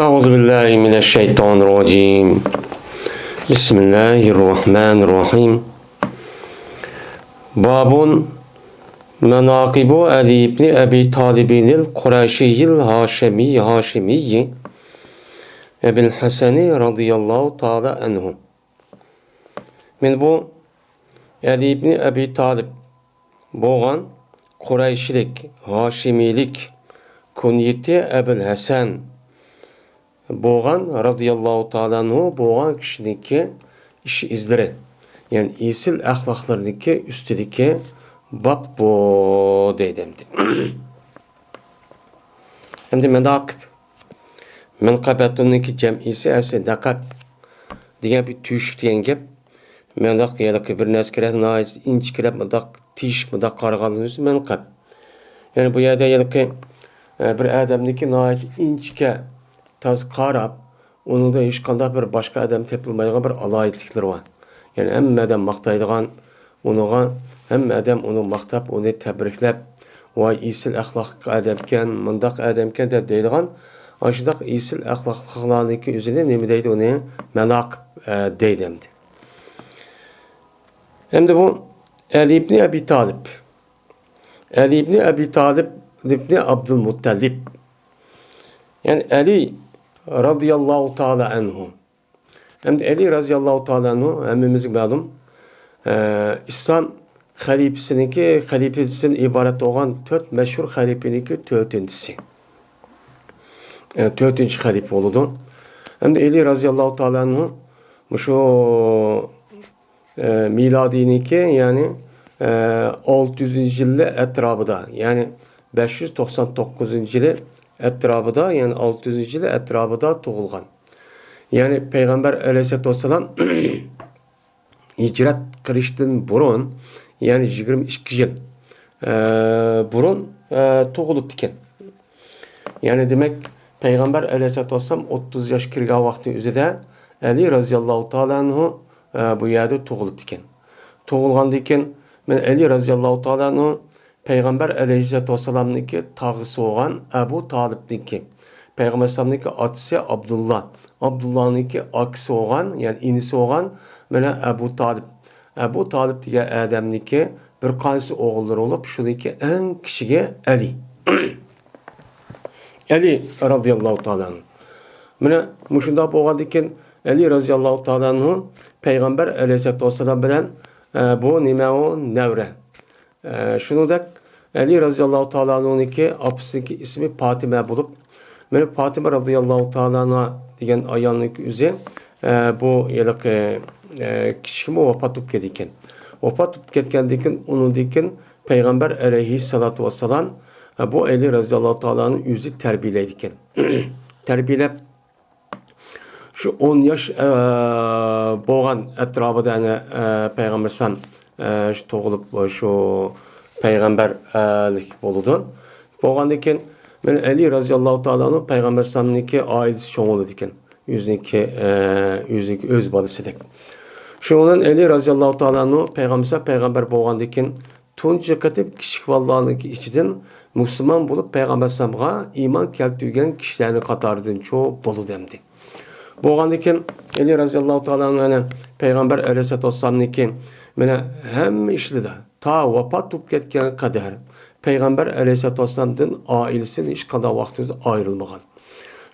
أعوذ بالله من الشيطان الرجيم بسم الله الرحمن الرحيم باب مناقب علي بن أبي طالب القرشي الهاشمي أبي الحسن رضي الله تعالى عنه من bu Ali ibn Abi Talib boğan Kureyşilik, Haşimilik kunyeti Ebul Hasan boğan radıyallahu ta'ala anhu boğan kişideki iş izleri yani isil ahlaklarındaki üstüdeki bab bu deydimdi. Hem de menakib menkabetuniki cem'isi ese dakab diye bir tüşük diyen gep mendak yalaki bir neskere naiz inç kirep mendak tiş mendak kargalınız menkab yani bu yerde yalaki bir adamdaki naiz inçke taz qarab, onun da hiç qandaq bir başqa adam tepilmaydigan bir alayetlikleri var. Yani hem adam maqtaydigan onuğa, hem adam onu maqtab, onu təbriklab, vay isil axlaq adamkan, mındaq adamkan deb deydigan, aşındaq isil axlaqlarniki üzerine nima deydi onu manaqib deydimdi. Hem de bu Ali ibn Abi Talib. Ali ibn Abi Talib ibn Abdülmuttalib. Yani Ali radıyallahu ta'ala anhu. Hem de Ali radıyallahu ta'ala anhu hemimizin malum İslam halifesinin ibaret olan dört meşhur halifeninki dördüncüsü. Dördüncü halife oldu. Hem de Ali radıyallahu ta'ala anhu şu miladiniki yani 600. yılı etrafında yani 599. yılı etrafında yani 600. yılı etrafında doğulgan. Yani Peygamber aleyhissalatü vesselam hicret kılıştın burun yani 22 yıl burun doğulup diken. Yani demek Peygamber aleyhissalatü vesselam 30 yaş kirga vakti üzerinde Ali radıyallahu ta'ala anhu bu yerde doğulup diken. Doğulgan diken ben Ali radıyallahu ta'ala anhu Peygamber aleyhissalatü vesselam'niki tağısı olan Ebu Talib'niki. Peygamber aleyhissalam'niki atısı Abdullah. Abdullah'niki akısı olan yani inisi olan bana Ebu Talib. Ebu Talib diye adam'niki bir kanısı oğulları olup şuradaki en kişiye Ali. Ali radıyallahu ta'ala anhu. Bana muşunda boğadıkken Ali radıyallahu ta'ala anhu Peygamber aleyhissalatü vesselam bilen bu nime o nevre. Şunu da Ali radıyallahu ta'ala anhu'nunki apısındaki ismi Fatime bulup beni Fatime radıyallahu ta'ala anhu'a diyen ayanlık üzere bu yıllık kişimi vefat etken. Vefat etken diken onun diken Peygamber aleyhissalatu vesselam bu Ali radıyallahu ta'ala anhu'nun yüzü terbiyeleydiken. Terbiyelep şu 10 yaş boğan etrafında yani Peygamber sallam doğulup şu peygamberlik oldu. Boğandaki ben Ali radıyallahu ta'ala anhu Peygamber sallam'niki ailesi çoğulu diken. Yüzünki öz balası dek. Şundan Ali radıyallahu ta'ala anhu peygamber boğandaki tunca katip kişi vallah'niki içiden Müslüman bulup Peygamber sallam'a iman keltügen kişilerini katardığı çoğu bolu demdi. Boğandaki Ali radıyallahu ta'ala anhu Peygamber aleyhissalatü vesselam'niki hem işledi. Ta vefat tutup ketken kadar Peygamber aleyhissalatü vesselam'ın ailesinin hiç kadar vaktinde ayrılmagan.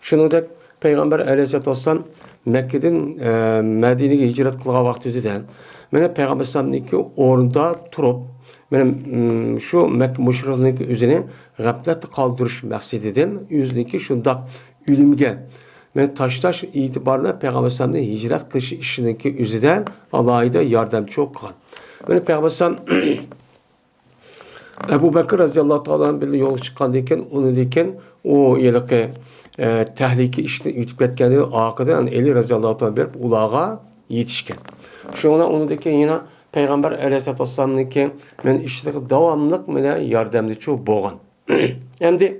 Şunu da Peygamber aleyhissalatü vesselam Mekke'den Medine'ye hicret kılgan vaktinde de Peygamber aleyhissalatü'nki orada durup şu Mekke müşriklerinin üzerine gaflet kaldırış maksedinden yüzündeki şunda ölümge taş itibarla Peygamber aleyhissalatü'nün hicret kılışı işindeki üzerinden Allah'a da yardımcı olgan. Böyle Peygamber sallam Ebu Bekir radıyallahu ta'ala bir yol çıkan diken onu diken o yılki tehlike işini yutub ketken akıda yani Ali radıyallahu ta'ala berip ulağa yetişken. Şuna onu diken yine Peygamber aleyhissalatü vesselam'niki men işlik davamlıq mene yardımcı boğan. Hem de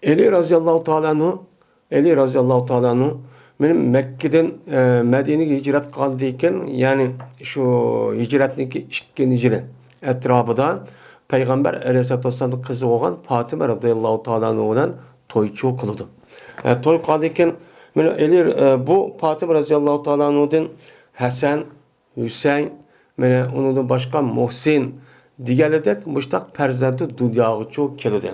Ali radıyallahu ta'ala anhu benim Mekke'den Medine'ye hicret kıldıyken yani şu hicretindeki 2. yılı etrafında Peygamber aleyhissalatü vesselam'ın kızı olan Fatime radıyallahu ta'ala anhu'dan toyçu kılıdı. Toy qadıyken mana elir bu Fatıma radhiyallahu taala anhudan Hasan, Hüseyin, mana ondan başka Muhsin diğerledek muştaq farzandı dunyoga çok keldi.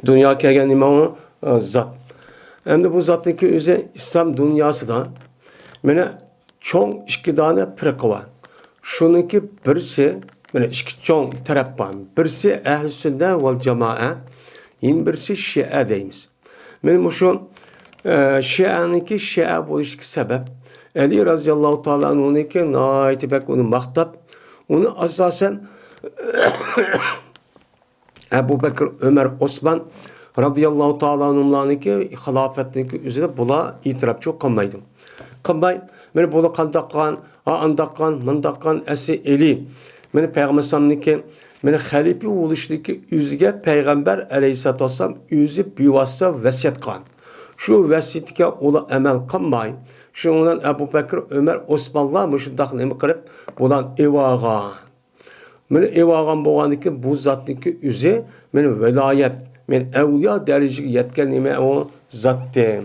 Dünya kelgan nima o zat. Endi bu zatniki o'zi islom dunyosida mana cho'ng ikki dona firqa bor. Shuniki birisi mana ikki cho'ng taraf bor. Birisi ahli sunna val jamoa, yin birisi Shia deymiz. Mana shu Shia'niki Shia bo'lishga sabab Ali radhiyallohu taala anhuniki nihoyatda bak uni maqtab, uni asosan Ebu Bekir, Ömer, Osman radıyallahu ta'ala anhumlarniki xilafetniki üzerine bula itirafçı qilmaydi. Qilmay, meni bula qandaqan, andaqan, mındaqan, esi eli. Meni Peygamber'niki, meni xalife oluşdaki üzge Peygamber aleyhissalatu vesselam üzü bivasıta vesiyet qilgan. Şu vesiyetga ola amel qilmay, şundan Ebu Bekir, Ömer, Osmanlar müşundaq nima qilib, bulan evagan. Meni evagan bo'lganiki bu zatniki o'zi meni viloyat, men avliyo darajaga yetgan nima o zatdi.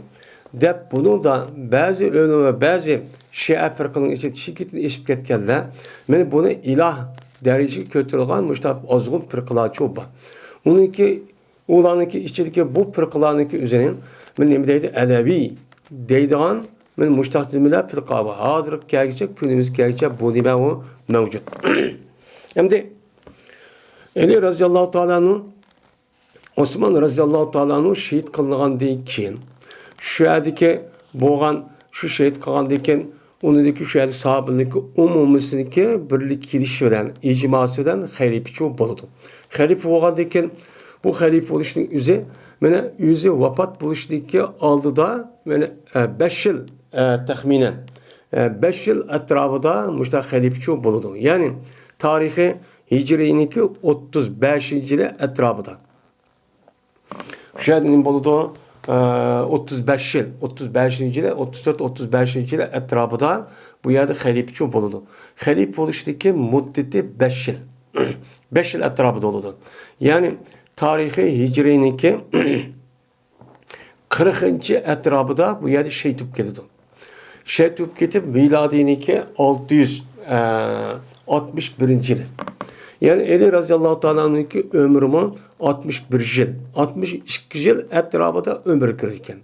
Deb buni da ba'zi ulamo, ba'zi Shia firqaning ichida chigitini eshib ketganlar, meni buni iloh darajaga ko'tarilgan mushtaq ozg'un firqalar bor. Uniki ularniki ichidagi bu firqalarniki o'zining men nima deydi alaviy deydigan men mushtaq nimalar firqa bor. Hozir kelgacha kunimiz kelgacha bu nima o mavjud. Hem de Ali radhiyallahu ta'ala'nın Osman radhiyallahu ta'ala'nın şehit kılınğandan keyin şu yerdeki boğan şu şehit kılınğandan onundaki şu yerde sahabındaki umumisiniki birlik kiliş veren, icması veren halife oldu. Halife olğandan bu halife oluşunun üzü mene yüzü vefat buluşdaki aldı da mene 5 yıl tahminen 5 yıl etrafında müştak halife oldu. Yani tarihi Hicri'ninki 35. yılı etrafında. Şehidinin buluduğu 35 yıl, 35. yılı, 34-35. yılı etrafında bu yerde halife bulundu. Halife oluştaki muddeti 5 yıl. 5 yıl etrafında oldu. Yani tarihi Hicri'ninki 40. etrafında bu yerde şehit olup geldi. Şehit olup getip miladiniki 661. yılı. Yani Ali radhiyallahu ta'ala'nınki ömrümün 61 yıl, 62 yıl etrafında ömür kırırken.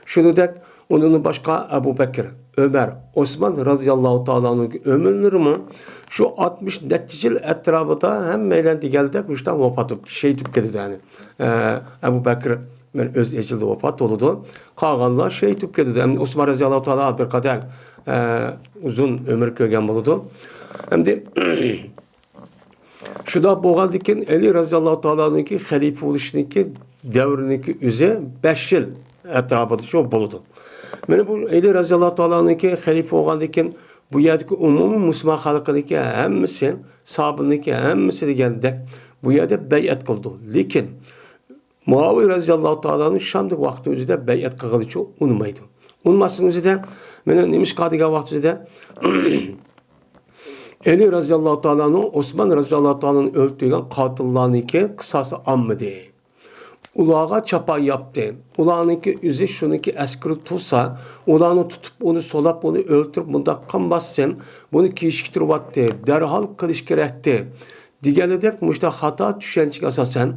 Şunu da onun başka Ebu Bekir, Ömer, Osman radhiyallahu ta'ala'nınki ömürlerimin şu 60 yıl etrafında hem meylendi geldi, kuştan vefat olup, şehit olup geldi yani. Ebu Bekir ben öz ecilde vefat oldu. Kağanlar şehit olup geldi. Yani Osman radhiyallahu ta'ala bir kadar uzun ömür kırgan buldu. Hem de şuda bo'lgandan Ali radhiyallahu ta'ala'nınki halife oluşuniki davriniki o'zi 5 yıl etrafında shu bo'ldi. Mana bu Ali radhiyallahu ta'ala'nınki halife bo'lgandan bu yerdagi umumiy musulmon xalqiniki hammasi, sahabiniki hammasi degandek bu yerda bay'at qildi. Lekin Muaviye radhiyallahu ta'ala'nın Şamdagi vaqti o'zida bay'at qilganicha unmaydi. Unmasning o'zida mana nemish qiladigan vaqt o'zida Ali radhiyallahu ta'ala'nın Osman radhiyallahu ta'ala'nın öldürgen katillarniki kısası ammıdı. Ulağa çapa yaptı. Ulağınki üzü şununki askeri tutsa, ulağını tutup onu solap onu öldürüp bunda kanbassın, bunu kişiktirip attı. Derhal kılıç gerekti. Diğerledek müşte hata düşençik asasen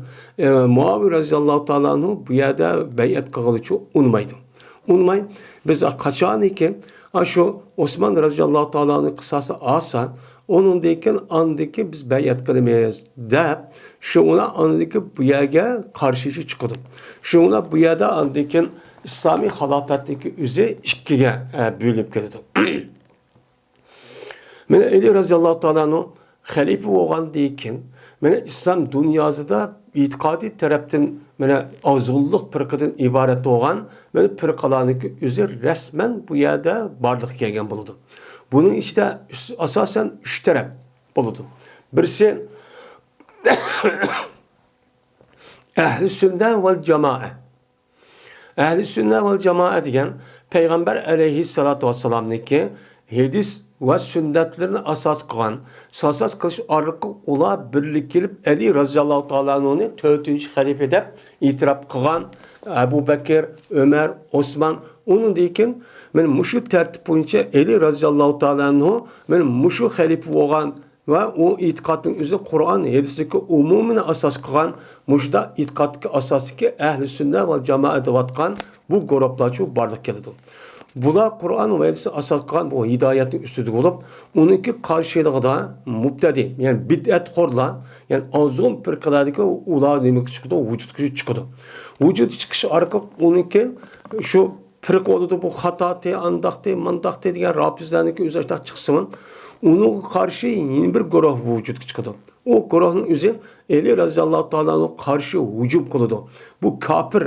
Muaviye radhiyallahu ta'ala'nın bu yerde beyat kılıcı unmaydı. Unmay, biz kaçaniki şu Osman radhiyallahu ta'ala'nın kısası asa onun deyken andaki biz beyat kılmayız deyip şuna andaki bu yerge karşı çıkıldı. Şuna bu yerde andaki İslami halafetdeki üzeri ikiye bölüp geldi. Mene Ali radhiyallahu ta'ala'nın halife olan deyken mene İslam dünyasında itikadi taraftan mene azıllıq firqadan ibaret olan mene firqalarniki üzeri resmen bu yerde barlıq kelgan buldu. Bunun içinde asasen 3 taraf buldu. Birisi Ehl-i Sünnet vel Cemaat. Ehl-i Sünnet vel Cemaat degan Peygamber aleyhissalatu vesselam'niki hadis ve sünnetlerini asas kılan, asas kılış arka ula birlik gelip Ali radıyallahu ta'ala'nın 4. halife dep itiraf kılan Ebu Bekir, Ömer, Osman, onun deyken men muşu tertip boyunca Ali radıyallahu ta'ala'nın men muşu halife olan ve o itikadın üzerine Kur'an hadisdeki umumini asas kılan muşda itikaddaki asasiki ehl-i sünnet ve cemaat vatkan bu gruplarçı bardak geldi. Bular Kur'an ve hadisi asas kılan bu hidayetin üstüdük olup onunki karşılığı da mubtedi yani bid'at horla yani azgın firkalardaki ular demek çıkıyor vücut çıkıyor. Vücut çıkışı arka onunki şu firk oldu bu hata te andak te mandak te diye Rabbizlerindeki üzerinde çıksın. Onun karşı yeni bir grup vücut çıkıyor. O grubun üzerine Ali radıyallahu ta'ala'nın karşı hücum kıldı. Bu kafir.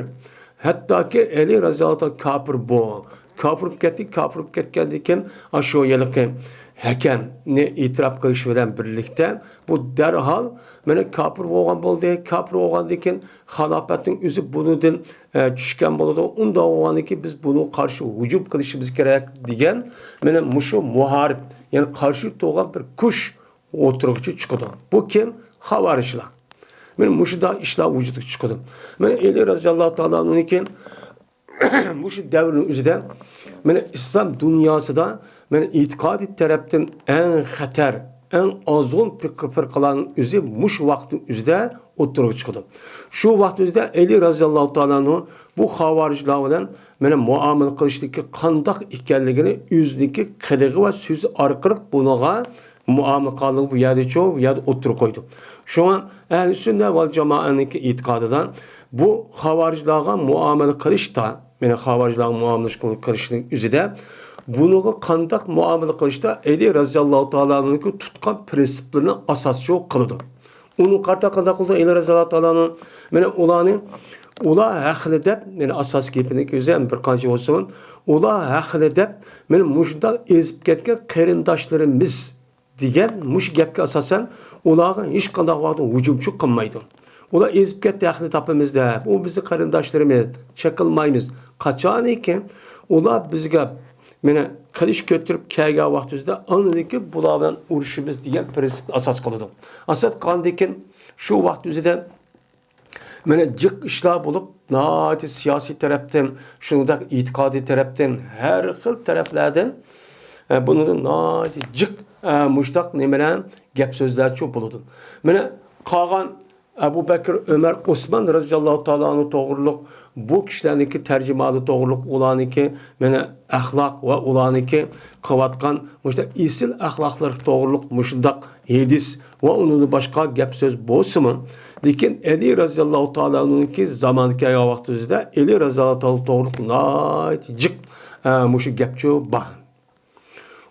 Hatta ki Ali radıyallahu ta'ala kafir bu. Kafir ketkendiken aşağı yalıkken hakem ne itiraf kılış veren birlikte bu derhal mene kafir olgan boldu. Kafir olgan diken halafetin üzü bunun düşken boldu. Onda olgan ki biz bunu karşı hücum kılışımız gerek diyen mene muşu muharip yani karşı doğan bir kuş oturucu çıkıyor. Bu kim? Havarişler. Ben muşuda işler vücudu çıkıyor. Ben Ali radıyallahu ta'ala'nın iken muşu devrin üzerinde ben İslam dünyasında ben itikadi taraftan en hater, en azın fırkaların üzeri muş vakti üzerinde oturucu çıkıyor. Şu vakti üzerinde Ali radıyallahu ta'ala'nın bu havarişlerden mene muamele kılıştaki kandak ikenligini yüzdeki kılığı ve sözü arkalık bunağa muamele kalığı bu yerde çoğu yerde oturup koydu. Şu an ehl-i sünnet vel cemaat'nınki itikadıdan bu havaricilere muamele kılışta mene havaricilere muamele kılıştığının üzerinde bunu kandak muamele kılışta Ali radıyallahu ta'ala'nın tutkan prensiplerine asasçı kıldı. Onun karta kıldı Ali radıyallahu ta'ala'nın mene olanı Ula haqli deb, yani asas gepini güzel bir qancha olsun. Ula haqli deb, men muşda ezib ketgan qarindoshlarimiz degan mush gapga asosan ularga hech qanday vaqtda hujumchi qilmaydi. Ular ezib ketdi haqli topimiz deb, u bizni qarindoshlarimiz, chaqilmaymiz. Qachon ekan ular bizga meni qilish ko'tirib kelgan vaqtimizda aniki bular bilan urushimiz degan prinsip asos qiladi. Asas qandekin shu vaqt o'zida Mene cık işler bulup, nahati siyasi taraftan, şundak itikadi taraftan, her xil taraflardan bunu da nahati cık muştak nemeler gap sözler çok buludum. Mene kalan Ebu Bekir, Ömer, Osman radıyallahu ta'ala'nın doğruluk, bu kişilerdeki tercümalı doğruluk olaniki, mene ahlak ve olaniki kıvatkan, muştak isil ahlaklar doğruluk, muştak hadis ve onun başka gap söz bolsun. Lekin Ali radıyallahu ta'ala'nın ki zamanki vaxtımızda Ali radıyallahu ta'ala doğruluk nait cık muşu gapçı bah.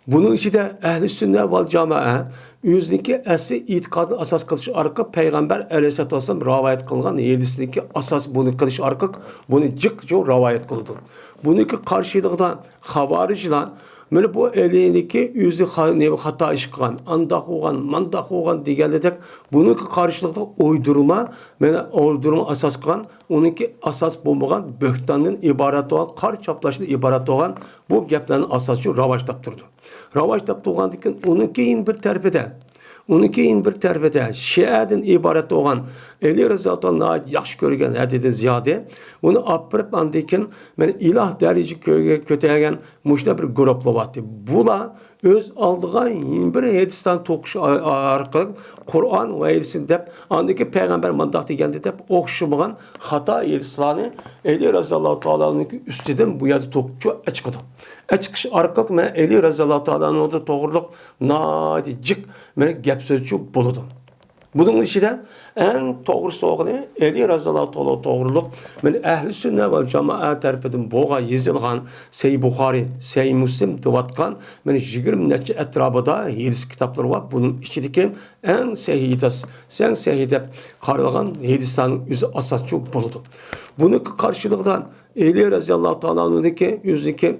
Bunun içinde ehl-i sünnet vel cemaat yüzdeki asli itikadını asas kılış arka Peygamber aleyhisselatü vesselam rivayet kılgan hadisindeki asas bunu kılış arka bunu cıkça rivayet kıldı. Bununki karşılığında havariciler Böyle bu elindeki yüzü hata iş kılan, andak oğan, mandak oğan degenledek bununki karşılıkta uydurma asas kılan, onunki asas bulmagan böhtanın ibaret olan, kar çaplaştığı ibaret olan bu geplerin asası ravaş taptırdı. Ravaş taptırgan diken onunki in bir terfede. Onunki in bir terfede Şia'dan ibaret olan Ali Rıza'dan yaxşı görgen hadide ziyade onu apırıp andayken men ilah derece kötegen muşta bir grupla vatı. Bula öz aldığan in bir hadistan tokuş arkalık Kur'an ve hadisin dep andaki peygamber mandak degende dep okşumagan hata hadislerini Ali Rıza'llahu Teala'nın üstüden bu yerde tokçu açıkladı. Açıkış arkalık men Ali Rıza'llahu Teala'nın orada doğruluk nadicik men gap sözcü buludu. Bunun içinden en doğrusu oğlu Ali radıyallahu ta'ala doğruluk. Men ehl-i sünnet vel cemaat tarafından boğa yazılgan Sahih Buhari, Sahih Müslim devatkan men 20 neçe etrafında hadis kitapları var. Bunun içindeki en sahih karalagan hadislerin yüzü asasçı buludu. Bunun karşılığında Ali radıyallahu ta'ala'nın yüzdeki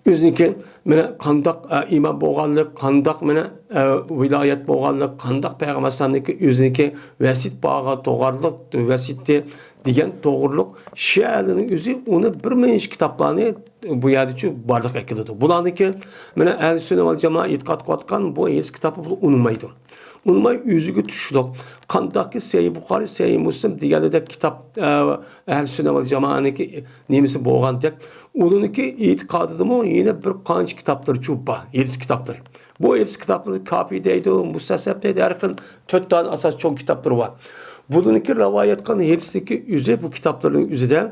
O'ziniki mana qandoq imom bo'lganlik, qandoq mana viloyat bo'lganlik, qandoq payg'ambar alayhisolamniki o'ziniki vasit bag'a to'g'riliq, vasitni degan to'g'riliq shialining o'zi uni bir minch kitoblarni bu yerda barliq ekiladi. Bularniki mana ahli-sunna val jamoa e'tiqod qilayotgan bu hech kitobi unmaydi. Unmay o'ziga tushliq. Qandaqki Sahih Buxoriy, Sahih Muslim deganidek kitob ahli-sunna val jamoaniki nemisi bo'lgandek, uniki e'tiqodidimi yana bir qancha kitoblar bor, 7 kitoblar. Bu 7 kitoblar kafi deydi, mustasab deydi, har xil 4 tane asas cho'ng kitoblar bor. Buniki rivoyat qilgan hechiki o'zi bu kitoblarning o'zidan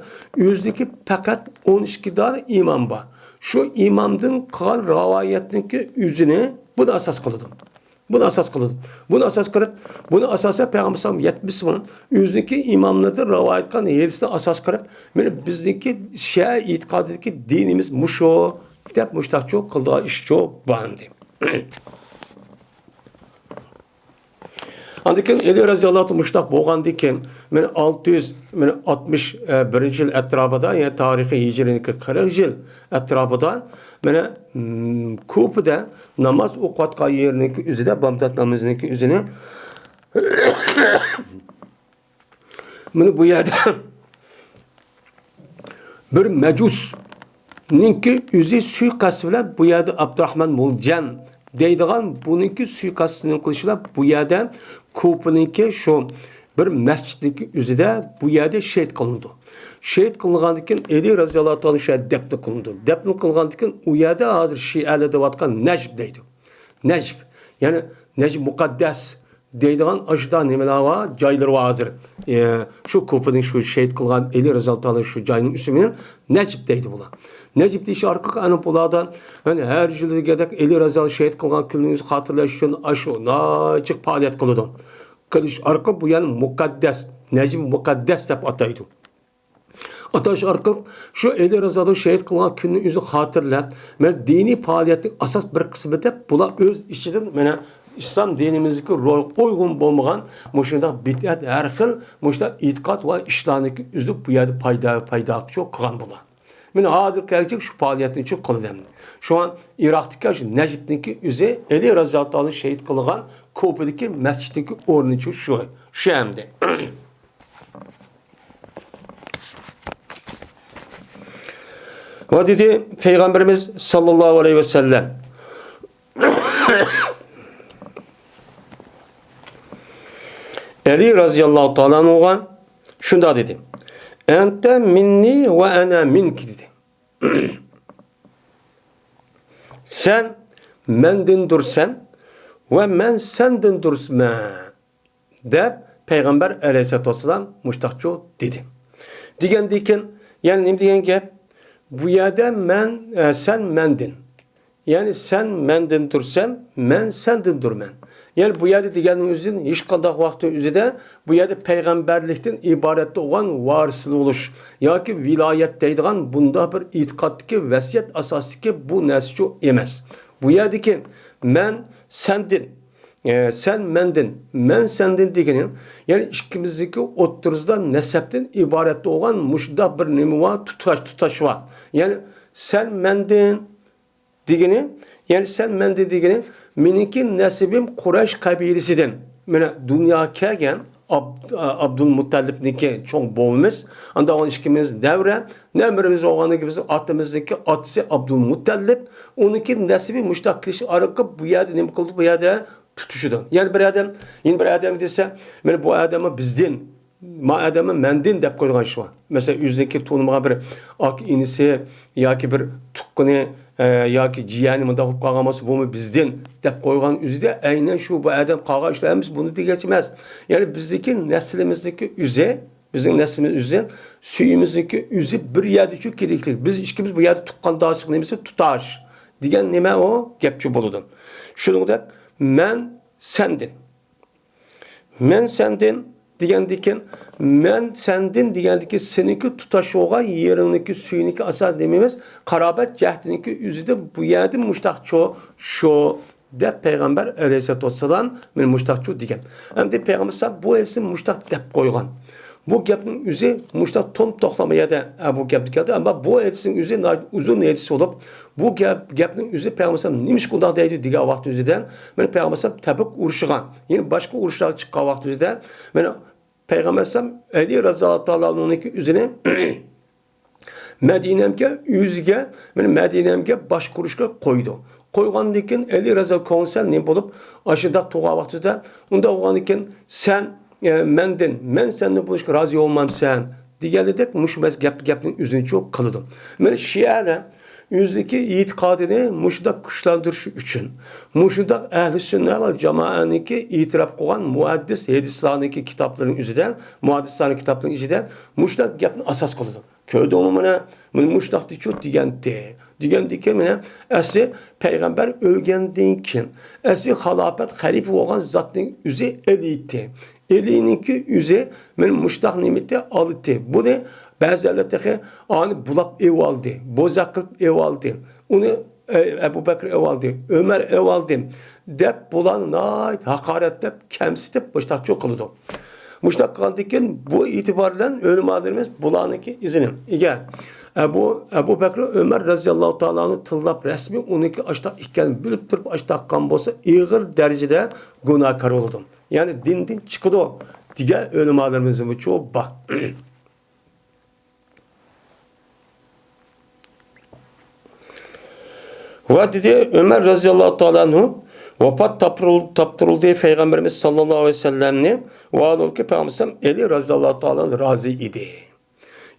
o'zniki faqat 12 dona imom bor. Shu imomdan qilgan rivoyatniki o'zini buni asas qiladi. Buni asas qiladi. Buni asas qilib, buni asosan payg'ambar sollallohu alayhi vasallam 70 ming o'zniki imomlardan rivoyat qilgan hadisni asas qilib, mana bizniki Shia e'tiqodidagi dinimiz musho deb mushtaqcho qildigan ish shu bandi. Andikin Ali raziyallohu anhu mushtaq bo'lgandan mana 661-yil atrofida, ya'ni tarixiy hijriniki 40 yil atrofida mana Kufada namoz o'qiyotgan yerniki o'zida Bag'dod namoziniki o'zini mana bu yerda bir majusninki o'zi suiqasd bilan bu yerda Abdurahmon Muljan deydigan buniki suiqasdning qilishlar bu yerda Kufaniki shu bir masjidniki o'zida bu yerda shahid qilindi. Shahid qilgandan keyin Ali raziyallohu anhu dafn qilindi. Dafn qilgandan keyin u yerda hozir Shialar deyotgan Najb deydi. Najb, ya'ni Najb muqaddas deydigan ashda nimalar bor, joylar bor hozir. Shu Kufaning shu shahid qilgan Ali raziyallohu anhu shu joyning ismini Najb deydi bular. Najib deyish orqali ana bulardan yani her yildagidek Ali raziyallohu shahid qilgan kunningizni xotirlash uchun ashu nochiq faoliyat qiladi. Qilish orqali bu yani muqaddas, Najib muqaddas deb ataydi. Atash orqali shu Ali raziyallohu shahid qilgan kunni o'zi xotirlab, men diniy faoliyatning asos bir qismi deb bular o'z ichidan mana İslam dinimizga uygun bo'lmagan mushunda bid'at har xil mushunda e'tiqod va ishlarniki uzib bu yerda paydo qilgan bular. Men hozir gelecek şu faaliyetini çok kılıdım. Şu an Irak'taki şu Necip'teki üze Ali raziyallohu anh şehit kılgan Kufa'daki mescitteki ornu şu hemde. Ve dedi Peygamberimiz sallallahu aleyhi ve sellem Ali raziyallahu anh şunda dedi. Ente minni ve ana minki dedi. Sen menden dursan ve men senden dursma deb Peygamber aleyhissalatu vesselam muştaqçı dedi. Degandikin, yani ne degan gap? Bu yerda men sen mendin. Yani sen menden dursan, men senden durman. Yani bu yerda deganing o'zin hech qanday vaqt o'zida bu yerda payg'ambarlikdan iborat bo'lgan varisli bo'lish yoki viloyat deydigan bunda bir e'tiqoddagi vasiyat asosidagi bu narsa emas. Bu yerdagi men sendin, sen mendin, men sendin deganing, yani ikkimizniki o'ttirizda nasabdan iborat bo'lgan mushda bir nima va tutash var. Yani sen mendin degani, yani sen mendin degani meniki nasibim Quraysh qabilesidan. Mana dunyoga kelgan Abdülmuttalibniki cho'ng bo'vimiz, anda o'n ikkimiz davra, namirimiz o'g'aniki biz otimizniki otisi Abdülmuttalib, uniki nasibi mushtaq qilish orqali bu yerda nima qildi? Bu yerda tutishdi. Yani bir adam desa, mana bu adamı bizdan, ma adamı mendin deb qo'ygan ish bor. Mesela o'ziniki to'nmagan bir ak inisi yoki bir tuqqani yoki jiyani bunda bo'lib qolgan bo'lsa, bu bizdan deb qo'ygan o'zida aynan shu bu adam qolgan ishlarimiz buni degacha emas. Ya'ni bizniki naslimizniki o'zi, bizning naslimiz o'zi, suyimizniki o'zi bir yerda shu kerakli. Biz ikkimiz bu yerda tuqqan dochiq nemasi tutash degan nima o gapchi bo'ladi. Shuningdek men sendin. Men sendin degandikin, men sendin degandikin seniki tutashuga yeriniki suyiniki asas dememiz qarobat jahdiniki o'zida bu yerda mushtaqcho shu deb payg'ambar alayhissalatu vassalam men mushtaqcho degan. Endi payg'ambar bu esa mushtaq deb qo'ygan. Bu gapning o'zi muşta tom to'xtamaya da bu gapni keldi. Ama bu hadisning o'zi uzun hadis olup bu gapning o'zi Peygamber nimish qundaq deydi degan vaqt o'zidan men Peygamber Tabuk urushiga, ya'ni boshqa urushlarga chiqqan vaqt o'zida men Peygamber Ali raziyallohu anhuning o'zini Medine'mge baş kuruşga koydu. Koygandan keyin Ali razı konsel ne bulup aşıda tuğa vaxtida unda oğandan sen men senden buluşka razı olmam sen degendek muşbez gapning üzünü çok kılıdım. Men Şia'lar yüzdeki itikadını muşda kuşlandırış için muşda ehl-i sünnet ve cemaatniki itiraf koyan muhaddis hadislarındaki kitapların üzerinden muhaddislerin kitapların üzerinden muşda gapni asas kılıdım. Köyde onu bana muşdaqti çok digende ki mene asli peygamber ölgenden keyin asli halafet halife olan zatning üzü eliydi. Elininki üzü men muşdaq nimeti aldı. Bu ne bazıları ani bulap ev aldı. Bozak kılıp ev aldı. Onu Ebu Bekir ev aldı. Ömer ev aldı. Dep bulan ait hakaret dep kemsitip muşdaq çok kılıdı. Muştaq kaldıyken bu itibarla ölüm adımız bulanıki izinim. Eğer Ebu Bekir Ömer razıyallahu ta'ala'nı tillap resmi 12 açtak iken bilip durup açtak kan bolsa ağır derecede günahkar oldum. Yani dinden çıkıdı o. Diğer ölüm adımızın bu çoğu bak. Ve dedi Ömer razıyallahu ta'ala'nı vefat taptırıldığı Peygamberimiz sallallahu aleyhi ve sellem'ni vaadol ki Peygamber Ali razıyallahu ta'ala razı idi.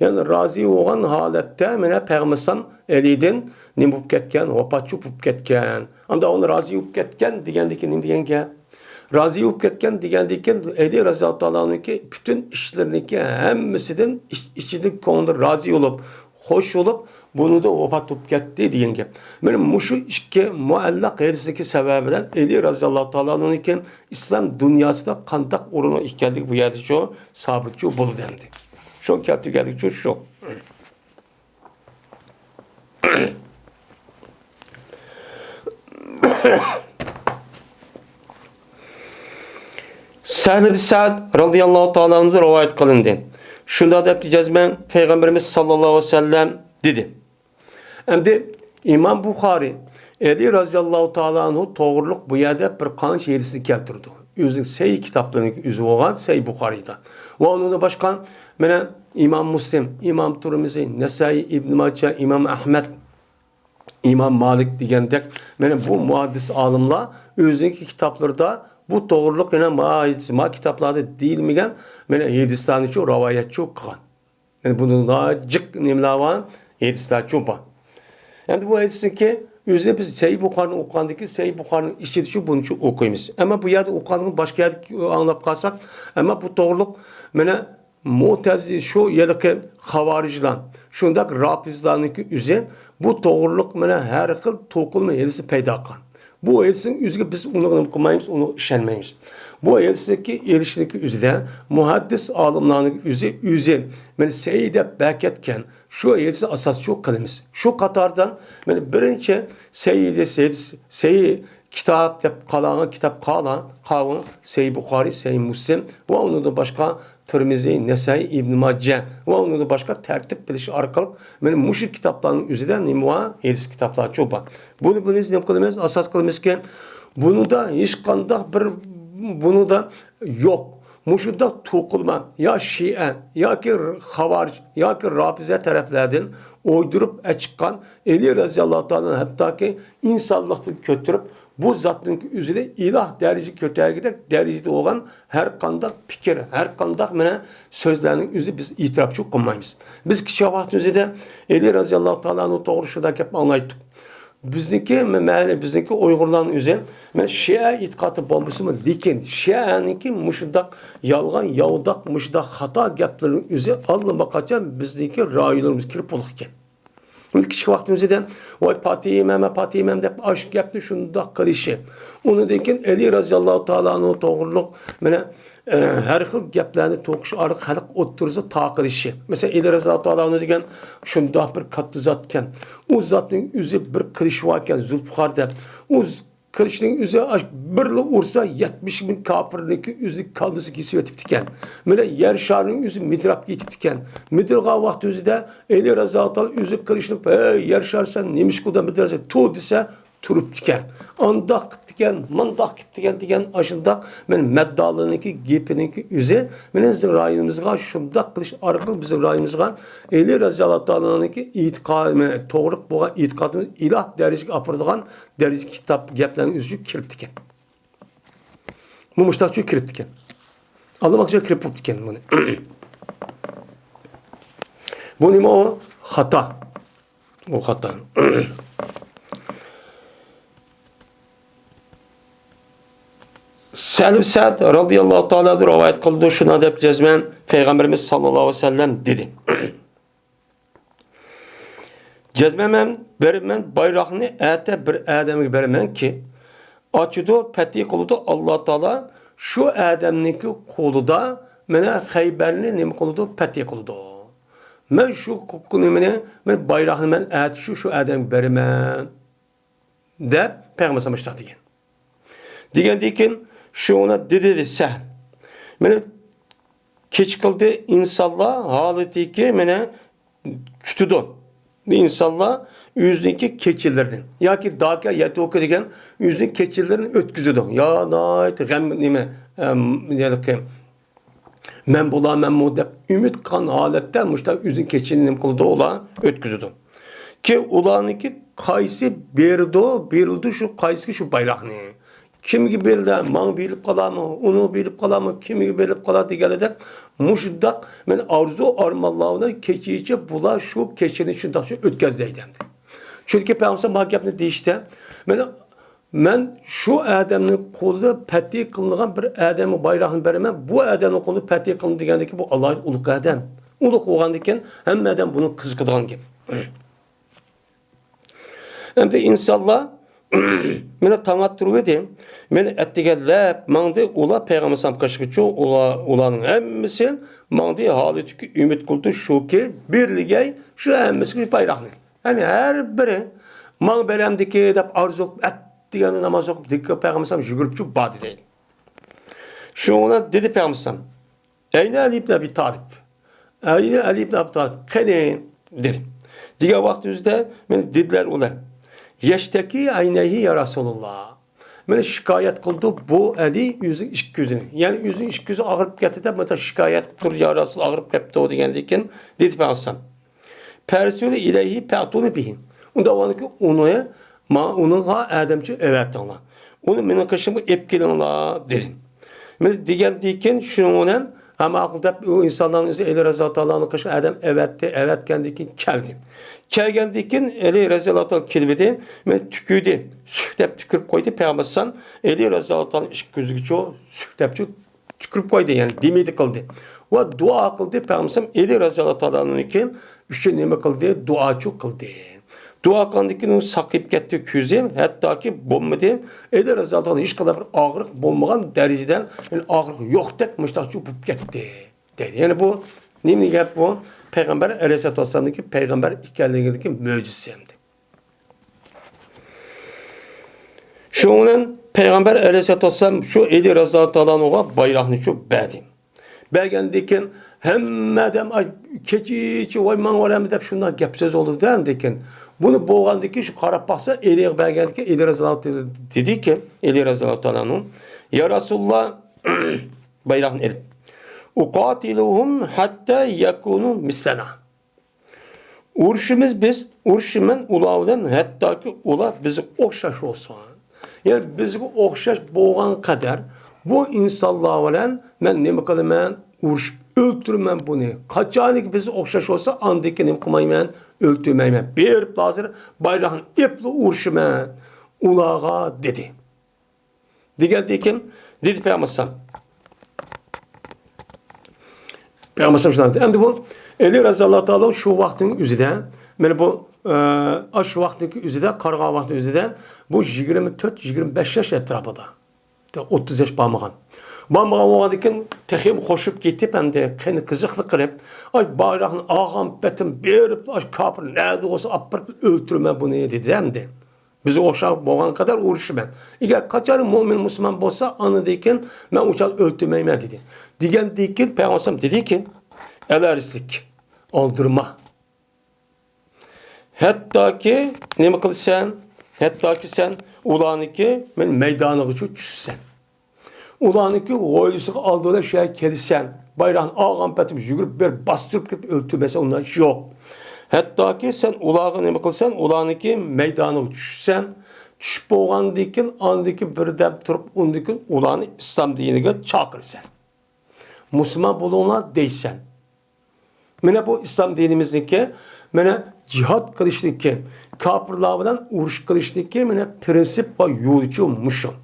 Yani razı olan halette mene Peygamber Ali'den ne bulup ketken, vefat çupup ketken. Anda onu razı yup ketken digendeki ne diyen ki? Razı yup ketken digendeki Ali razıyallahu ta'ala'nın ki bütün işlerindeki hemmisinden içinden konuda razı olup, hoş olup bunu da vefat tutup gitti diyen ki. Benim muşu iki muallak hadisindeki sebepler Ali razıyallahu ta'ala'nın iken İslam dünyasında kandak uğruna geldik bu yerde çoğu sabit çoğu bulu dendi. Şu kağıtı geldik çoğu şu. Sahl-i Sa'd radıyallahu ta'ala'nın rivayet kılındı. Şunda da ki cezmen Peygamberimiz sallallahu aleyhi ve sellem dedi. Hem de İmam Bukhari Ali razıyallahu ta'ala anhu doğruluk bu yerde bir kanç yerisini keltirdi. Özün sey kitaplarının üzü olan sey Bukhari'da. Ve onun da başkan İmam Muslim, İmam Tirmizi, Nesai, İbn Mace, İmam Ahmet, İmam Malik degендek bu muhaddis alimler özündeki kitaplarda bu doğruluk ma kitaplarda değilmigen hadislerini çok rivayet çok kılan. Yani bunun daha cık nimlavan hadisler çok var. Yani bu hadisin ki yüzde biz Sahih Bukhari'nin okandaki Sahih Bukhari'nin işletici bunu çok okuyumuz. Ama bu yerde okandığın başka yerde anlayıp kalsak ama bu doğruluk Mu'tezili şu yerdeki havaricilan şundak Rafizlarınki üzerine bu doğruluk her xil to'qilma hadisi paydo qilgan. Bu hadisin üzerine biz onu qilmaymiz, onu ishonmaymiz. Bu hadisdagi erishniki üzerine muhaddis olimlarning o'zi Sahih deb bakatgan şu hadisi asas çok qilamiz. Şu qatordan birinchi Sahih kitap deb qalagan kitap qolgan Sahih Bukhari, Sahih Muslim ve onun da başka Tirmizi, Nesai, İbn Mace ve onun da başka tertip biliş arkalık muşrik kitaplarının üzerinden nimva hadis kitaplar çok var. Bunu biz ne kılmamız? Asas kılmamız ki bunu da hiç kandak bir bunu da yok. Muşurda tokulma ya Şia ya ki Havaric ya ki Rafize taraflardan uydurup çıkan Ali razıyallahu ta'ala hatta ki insanlıklı götürüp bu zatın üzerine ilah derece kötüye gidip derecede olan her kandak fikir, her kandak sözlerinin üzerine biz itiraf çok kılmayız. Biz kişi vaktimizde Ali razıyallahu ta'ala'nın doğruşunda hep anlaydık. Bizdeki Uygurların üzerine Şia itikatı bombası mı? Lekin Şia'nınki muşdak yalgan, yavdak, muşdak hata gaplarının üzerine alınmakça bizdeki raylarımız kirip olduk iken. İlk kişi vaktimizde vay Fatih İmam dep aşık yaptı şunda kılışı. Onu dekin Ali razıyallahu ta'ala'nın doğruluk her xil gaplarni to'qish orqali xalq o'ttirsa taqilishi. Mesela Ali razıyallahu ta'ala'nın degan şunda bir katta zat ekan. O zatning o'zi bir qilishi ekan Zulfiqar deb. O kılıçning o'zi birli ursa 70 bin kafirniki o'zi kaldisi kesib o'tibdi ekan. Mana yer sharining o'zi midrab ketibdi ekan. Midragan vaqt o'zida Ali raziyallohu o'zi kılıçni "Ey yer shar sen nemish qildan bitirsa tu" desa turibdi ekan. Andoq qilibdi ekan, mundoq qilibdi ekan degan ashundoq men maddaliniki gepiniki o'zi mening rayonimizga shundoq qilish orqali bizning rayonimizga Ali raziyallohu ta'oloniki e'tiqodi to'g'ri bo'lgan e'tiqodni iloh darajaga opiradigan daraja kitob gaplarning o'zi kiribdi ekan. Bu mushtaqchi kiribdi ekan. Allomakcha kirib bo'libdi ekan buni. Bu nima o? Xato. Bu xato. Salim Sa'd radıyallahu ta'ala rivayet kıldı. Şuna dep cezmen Peygamberimiz sallallahu aleyhi ve sellem dedi. Cezmemem berimen bayrağını ete bir adamı berimen ki açıdı peti kuludu Allah Teala şu adamniki kuluda mene Xeyberni nim kuludu peti kuludu. Men şu kukunu men bayrağını men et şu adamı berimen de Peygamber sallallahu aleyhi ve sellem digen diken şuna dedi sen. Mene keç kıldı insanlar haleti ki mene kütüdü. İnsanlar yüzdeki keçilerin. Ya ki dağ yerde okuduğun yüzdeki keçilerin ötküzüdü. Ya nayet gam nime diyelim ki men bulamam dep ümit kan halette müştak yüzdeki keçinin kıldı ola ötküzüdü. Ki ulaniki kaysi berildi şu kaysi şu bayrağını. Kimgi beldi, man bilip kalamı, onu bilip kalamı, kimgi bilip kala digelede muşuddak men arzu armallarına keçiçe bula şu keçinin şundak şu ötkezdeydi. Çünkü Peygamber mahkemede deyişte men şu adamın kolu peti kılıngan bir adamın bayrağını veremem. Bu adamın kolu peti kılın degendeki bu Allah'ın uluk adam. Uluk oğandayken hem adam bunu kızgıdan gibi. Hem de insanlar mene tamatturu edeyim. Mene ettigellep mandi ula Peygamber sallam kaşıkçı ulanın hemmisi mandi haleti ümit kıldı şu ki birlige şu hemmisi bayrağını. Yani her biri man beremdeki dep arzu ettiğini namaz okup dikkat Peygamber sallam jügürüpçü badi değil. Şuna dedi Peygamber sallam Eyne Ali ibn Abi Talib. Eyne Ali ibn Abi Talib. Kene dedi. Diğer vaktimizde men dediler ular. Yeşteki aynehi ya Resulullah. Beni şikayet kıldı bu eli yüzün iş gözünü. Yani yüzün iş gözü ağırıp getirdi. Mesela şikayet kıldı ya Resul ağırıp getirdi o diyen dedi ben Persülü ileyhi pe'tunu bihin. Onda var ki onun adamcı evet Allah. Onu benim kaşımı epkilin Allah dedim. Mesela diyen şunun ama akılda o insanların yüzü Eli Rezat Allah'ın kaşı adam evetti. Evet kendiki geldi. Kelgendikin Eli Rezalatan kilvedi ve tükürdü. Sühtep tükürüp koydu. Peygambersan Eli Rezalatan iş gözükçü o sühtep tükürüp koydu yani demedi kıldı. Ve dua kıldı. Peygambersan Eli Rezalatan'ın için üçün neme kıldı? Duaçı kıldı. Dua kıldıkken o sakıp gitti küzü. Hatta ki bombadı. Eli Rezalatan hiç kadar bir ağırlık bombagan dereceden yani ağırlık yok tek müştakçı bup gitti. Dedi. Yani bu neyini yap bu? Peygamber Aleyhisselatü Vesselam'daki peygamber hikayelerindeki mucizendi. Şunun Peygamber Aleyhisselatü Vesselam şu Eli Razatü Allah'ın bayrağını şu bədi. Bəgəndikən hemmədəm keçiçi vay man varam deyip şundan gap söz olur deyəndikən bunu boğandaki şu qarab baxsa Eli bəgəndikən Eli Razatü dedi ki Eli Razatü Allah'ın ya Resulullah bayrağını elib uqatiluhum hatta yakunu mislana. Urşumen ulavdan hatta ki ula bizi okşaş olsun. Yani bizi okşaş boğan kadar bu insanlar bilen men nima qilaman? Uruşup öldürmem bunu. Kaçanik bizi okşaş olsa andaki nima qilmayman? Öldürmeyman. Berip hazır bayrağın epli urşuman ulağa dedi. Degan dedi Peygamber Peygamber sallallahu aleyhi ve sellem bu Eli Razallahu Teala şu vaktin üzerinde yani bu şu vaktin üzerinde karga vaktin üzerinde bu 24-25 yaş etrafında 30 yaş bağmagan. Bağmagan oğadıyken tehim hoşup gitip hem de kendi kızıklı kırıp ay bayrağın ağam betim berip ay kapır nerede olsa apırıp öldürme bunu dedi hem de. Bizi oşaq boğan kadar uğraşı ben. Eğer kaçarı mümin Müslüman bolsa anı deyken ben uçak öldürmeyim dedi. Digen deyken Peygamber dedi ki elersizlik, aldırma. Hatta ki ne kılsan? Hatta ki sen ulanı ki men meydanı için düşsen. Ulanı ki oylusu aldığına şey kelisen. Bayrağın ağam petimi yürüp bir bastırıp gidip öldürmese ondan iş yok. Hatta ki sen ulağı ne kılsan? Ulanı ki meydanı düşsen. Düşüp boğan deyken andaki bir de turup ondakin ulanı İslam dinine çakırsan. Müslüman bulunma deysen. Mene bu İslam dinimizdeki mene cihat kılıştaki kapırlardan uğruş kılıştaki mene prensip ve yolcu muşum.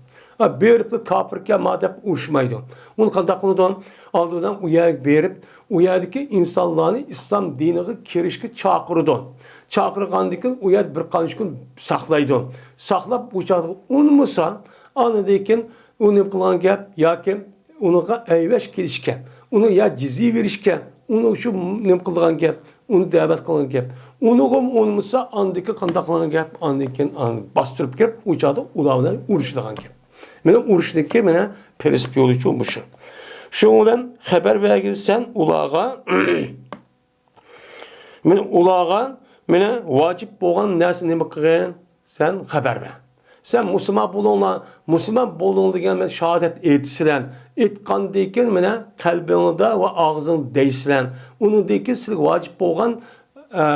Berip kapırken madem uğuşmaydı. Onu kandaklıdan aldığından uyayak berip uyadaki insanlarını İslam dinine kirişki çakırdı. Çakırgandıkın uyad bir kanışkın saklaydı. Saklap uçağı unmusa anıdayken onu kılan gep ya ki onu eyveş kirişken. Onu ya cizi verişken. Onu şu nem kılgan gep, onu davet kılgan gep. Onu olmasa andaki kandaklan gep, andaki bastırıp girip uçağı ulağından uğraşılan gep. Mene uğraşdaki mene prensip yolu olmuş. Şundan haber verirsen ulağa mene ulağa mene vacip boğan nersi ne bakıyan sen haber ver. Sen Müslüman bulunla degan şehadet etisilen, etkan deyken mene kalbinde ve ağzın deysilen. Onun deyken siz vacip boğan,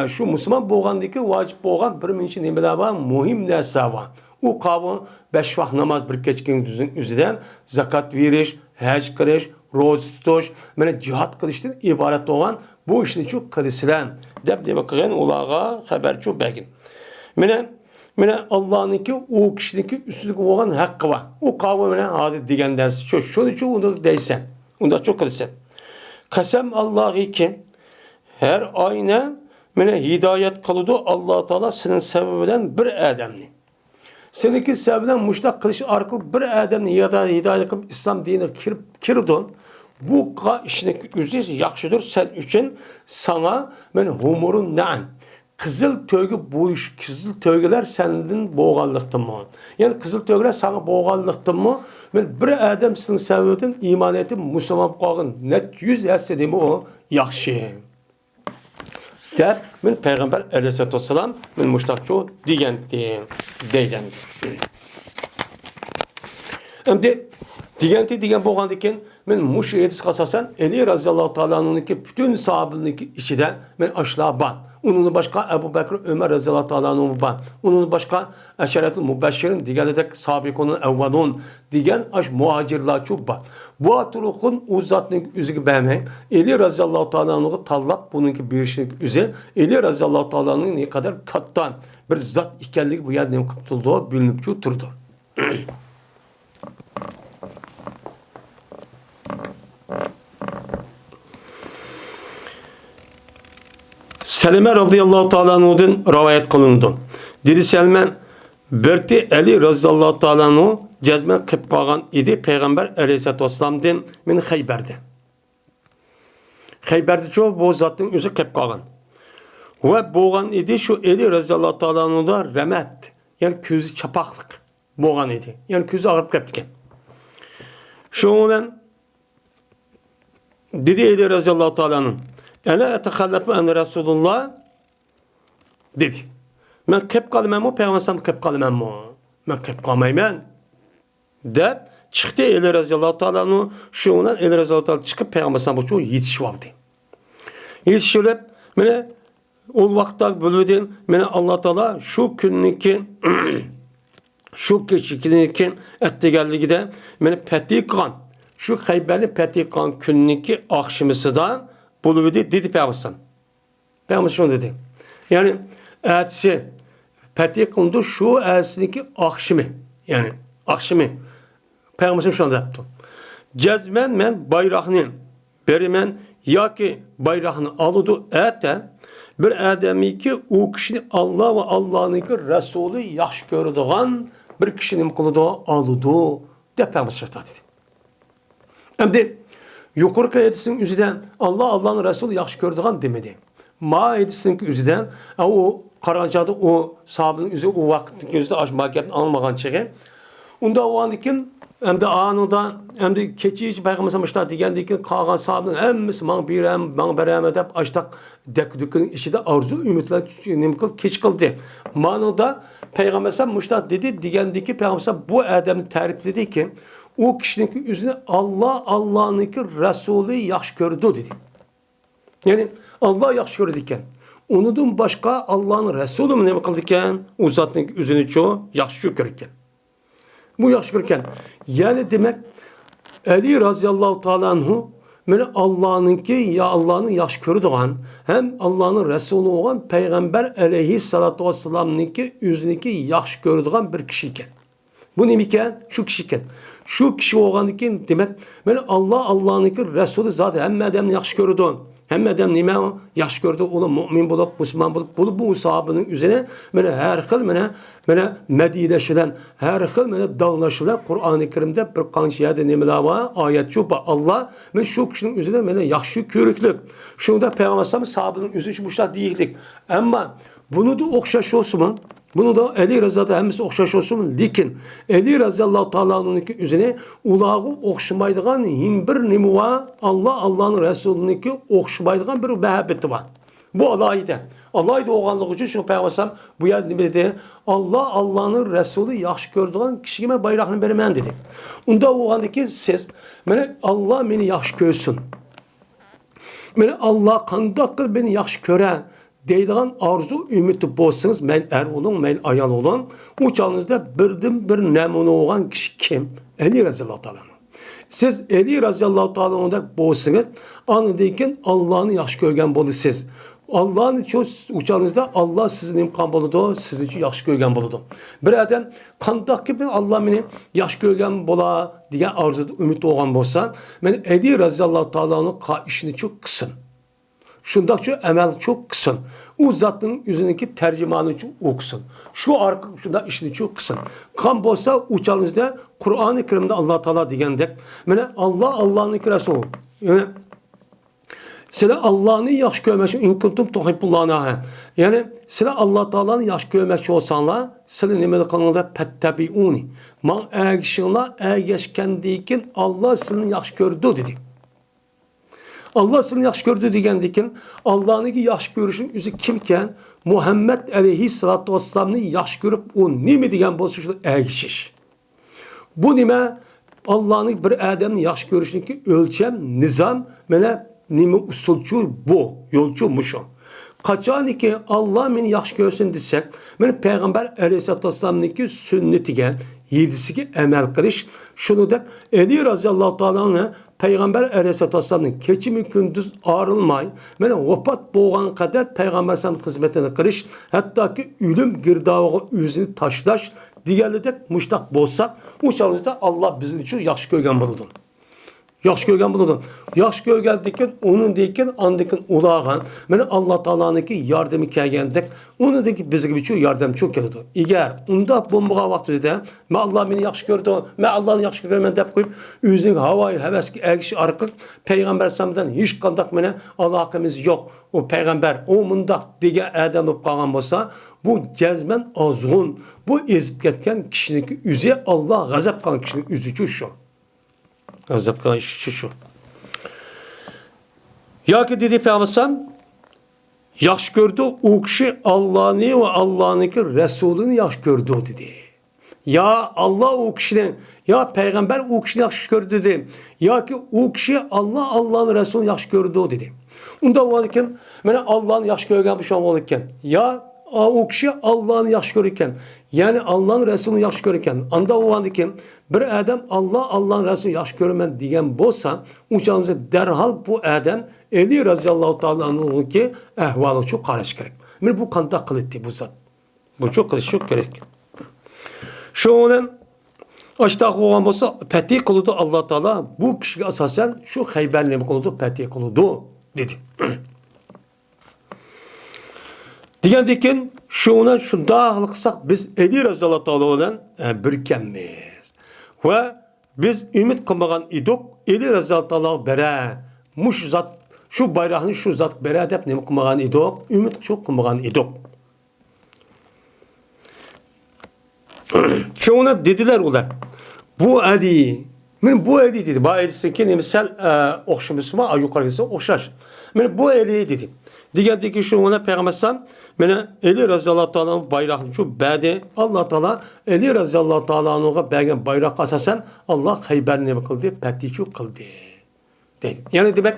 şu Müslüman boğan deyken vacip boğan bir minçin nemeler var, muhim nerse var. O kabı 5 vaxt namaz bir keçkin düzün üzerinden zakat veriş, hac kılış, roz tutuş, mene cihat kılıştan ibaret olan bu işini çok kılışılan. Dep bakıyan ulağa haber çok begin. Mene Allah'ınki o kişideki üstünlük olan hakkı var. O kavga mene hadi digen dersi. Şunu çok onu deysen. Onda çok kılırsan. Kasem Allah'ı ki her ayna mene hidayet kalıdı Allah Teala senin sebebinden bir adamni. Seninki sebebinden muştak kılıç arkalı bir adamni ya da hidayet kılıp İslam dinine kirdin. Bu işindeki üzüz yakşıdır sen için sana mene humurun ne'an. Kızıl tövge buluş, kızıl tövgeler senden boğallıktın mı? Yani kızıl tövgeler sana boğallıktın mı? Ben bir adam sizin sebebinden iman etip Müslüman kalın. Net yüz etse değil mi o? Yakşı. Der, ben Peygamber aleyhissalatü vesselam, ben müştakçı digendim. Şimdi digen boğan diken, ben muş edis kasasan, Eli Raziyallahu Teala'nın bütün sahabının içinde ben aşağı ban. Onun başka Ebu Bekir Ömer Raziyallahu Teala'nın ban. Onun başka Eşeretul Mübeşşirin diğerdeki sabikonun evvelun diyen aş muhacirler çok ban. Bu atulukun o zatının üzüge beğenmeyin. Eli Raziyallahu Teala'nın tallap bununki bir işin üzeri. Eli Raziyallahu Teala'nın ne kadar kattan bir zat ikenlik bu yer ne kaptıldığı bilinip oturdu. Selime radıyallahu ta'ala'nın rivayet kılındı. Dedi Selman, Berti Ali radıyallahu ta'ala'nın cezmen kıp kalgan idi Peygamber aleyhissalatü vesselam'dan min Hayber'de. Hayber'de çoğu bu zatın özü kıp kalgan. Ve boğan idi şu Ali radıyallahu ta'ala'nın da remet. Yani közü çapaklık boğan idi. Yani közü ağırıp kaptıken. Şundan dedi Ali radıyallahu ta'ala'nın Ene etehallafu en Resulullah dedi. Ben kıp kalmam mı? Peygamber kıp kalmam mı? Ben kıp kalmayım. De çıktı Eli Raziyallahu Teala'nın şundan Eli Raziyallahu Teala çıkıp Peygamber bu çoğu yetişip aldı. Yetişip mene o vakta bölüden mene Allah Teala şu künniki şu keçikindeki ettigelligide mene petikan şu Hayber'in petikan künniki akşamısıdan buluverdi dedi Peygamber. Peygamber şunu dedi. Yani elçisi Fetih kılındı şu elçisindeki akşamı. Yani akşamı. Peygamber şunu yaptı. Cezmen men bayrağını berimen ya ki bayrağını alıdı ete bir ademi ki o kişinin Allah ve Allah'ın Resulü yaxşı gördüğün bir kişinin kılıdı alıdı de Peygamber şunu dedi. Hem de yukarı edisinin üzerinden Allah'ın Resulü yaxşı gördüğün demedi. Ma edisinin üzerinden o Qarançada o sahabının üzü o vaqtni gözde açma gapni almagan çığı. Unda o andikin hem de anında hem de keçiyici Peygamber işte degendikin qalğan sahabının hemmisi man berem dep açtak dükkanın içinde arzu ümitler nimkil keç kıldı. Manada Peygamber Muşta dedi degendiki Peygamber bu adamı tarifledi ki o kişinin yüzüne Allah'ınki Resulü yaxşı gördü dedi. Yani Allah yaxşı gördü iken onundan başka Allah'ın Resulü mü ne kıldı iken o zatın yüzünü çoğu yaxşı görürken. Bu yaxşı görürken yani demek Ali radıyallahu ta'ala anhu mene Allah'ınki ya Allah'ın yaxşı gördüğün hem Allah'ın Resulü olan Peygamber aleyhissalatu vesselam'ınki yüzünü yaxşı gördüğün bir kişiyken. Bu neyken? Şu kişiyken. Şu kişi olgandikin demek mene Allah'ınki Resulü zaten hem adamını yaxşı gördüğün hem adam nime o yaxşı gördü onu mümin bulup Müslüman bulup bu sahabenin üzerine mene her xil mene medileşilen her xil mene dağlaşılan Kur'an-ı Kerim'de bir qancha yerde nimeler var ayet şu Allah men şu kişinin üzerine mene yaxşı körüklük. Şunda Peygamber sahabenin üzerine muşlar deyiklik. Ama bunu da okşaş olsun. Bunu da Ali Rıza'da hemisi okşaş olsun. Lekin Ali Razıyallahu Teala'nın üzerine ulağı okşamaydıgan bir nimi var. Allah'ın Resulü'nünki okşamaydıgan bir muhabbeti var. Bu alaydı. Alaydı oğanlık için şu Peygamber bu yer dedi. Allah'ın Resulü yaxşı gördüğün kişiye bayrağını vermen dedi. Onda oğandaki siz Allah beni yaxşı görsün. Allah kandak beni yaxşı göre. Deydiğin arzu ümidi bolsanız men er olun, men ayal olun. O çağınızda bir nemune olan kişi kim? Ali Razıyallahu Teala. Siz Ali Razıyallahu Teala'da bolsanız anıdayken Allah'ını yaxşı görgen bolursunuz. Allah'ın uçağınızda Allah sizin imkan boludu, sizin için yaxşı görgen boludu. Bir adam kandak gibi Allah beni yaxşı görgen bola diye arzuda ümit olan bolsa, men Ali Razıyallahu Teala'nın işini çok kısın. Şundakça emel çok kısın. O zatın yüzündeki tercümanı çok okusun. Şu arka şunda işini çok kısın. Kan bolsa uçağımızda Kur'an-ı Kerim'de Allah Teala degende. Allah'ın Resulü. Yani Sila Allah'ını yaxşı görmek için in kuntum tuhibbullah'a. Yani sila Allah Teala'nı yaxşı görmek için olsanlar sila nemeli kanalda pettabiuni. Man ergişinler ergeçkendikin Allah seni yaxşı gördü dedi. Allah seni yaxşı gördü degendikin Allah'ınki yaxşı görüşün üzü kimken Muhammed aleyhissalatu vesselam'ını yaxşı görüp o nimi degen bolsa şu ergişiş. Bu nime Allah'ın bir adamın yaxşı görüşündeki ölçem, nizam, nime usulcu bu, yolcu muşu. Kaçan ki Allah beni yaxşı görsün desek, Peygamber aleyhissalatu vesselam'ınki sünnetigen, yedisiki emel kılış, şunu da Ali radıyallahu ta'ala Peygamber aleyhissalatu vesselam'ın keçimi gündüz ağrılmay, vefat boğan kadar Peygamber sallallahu hizmetini kılış, hatta ki ölüm girdavı yüzünü taşlaş, diğerledek muştak bolsak, o çağımızda Allah bizim için yaxşı görgen buludun. Yaxşı görgen buludun. Yaxşı görgen deyken, onun deyken, andikin ulağan, Allah Teala'nınki yardımı kelgendek, onun deyken bizim için yardım çok geldi. Eğer onda bombağa vaxtında, Allah beni yaxşı gördü, Allah'ını yaxşı görmen deyip koyup, yüzünün havayı, heveski, erkişi arıqıq, Peygamber sallallahu hiç kandak alakamiz yok. O Peygamber, o mundak dege adam olup qalğan bolsa, bu cezmen azğun, bu ezip ketken kişinin yüzü Allah gazap qalan kişinin yüzü şu. Gazap qalan kişi şu. Ya ki dedi Peygamber yaxşı gördü o kişi Allah'ını ve Allah'ınki Resulünü yaxşı gördü dedi. Ya Allah o kişinin, ya Peygamber o kişini yaxşı gördü dedi. Ya ki o kişi Allah'ın Resulünü yaxşı gördü dedi. Onda olarken, Allah'ın yaxşı görgen bu şu an olurken, ya o kişi Allah'ını yaxşı görürken, yani Allah'ın Resulünü yaxşı görürken, anda olarken, bir adam Allah'ın Resulünü yaxşı görmen degen bolsa, uçağımızda derhal bu adam Ali radıyallahu ta'ala'nın ki ehvalı çok karış gerek. Bu kanda kılıttı bu zat. Bu çok kılıç çok gerek. Şu olan aşağı olan bolsa peti kılıdı Allah Teala bu kişiye asasen şu Hayber'le kılıdı peti kılıdı dedi. Degендeken şuna şunda kılsak biz Ali radıyallahu ta'ala olan birkenmiz. Ve biz ümit kılmagan idik Ali radıyallahu ta'ala bere muş zat şu bayrağını şu zat bere dep ne kılmagan idik ümit çok kılmagan idik. Şuna dediler ular. Bu edi. Men bu edi dedi. Ba edisi ki misal okşamışma yukarısı okşaş. Men bu edi dedi. Digerdeki şuna peygambersem mene Eli Raziyallahu Teala'nın bayrağını şu bade Allah Teala Eli Raziyallahu Teala'nın bergen bayrak asasen Allah Hayber'ini kıldı, petiçu kıldı. Dedi. Yani demek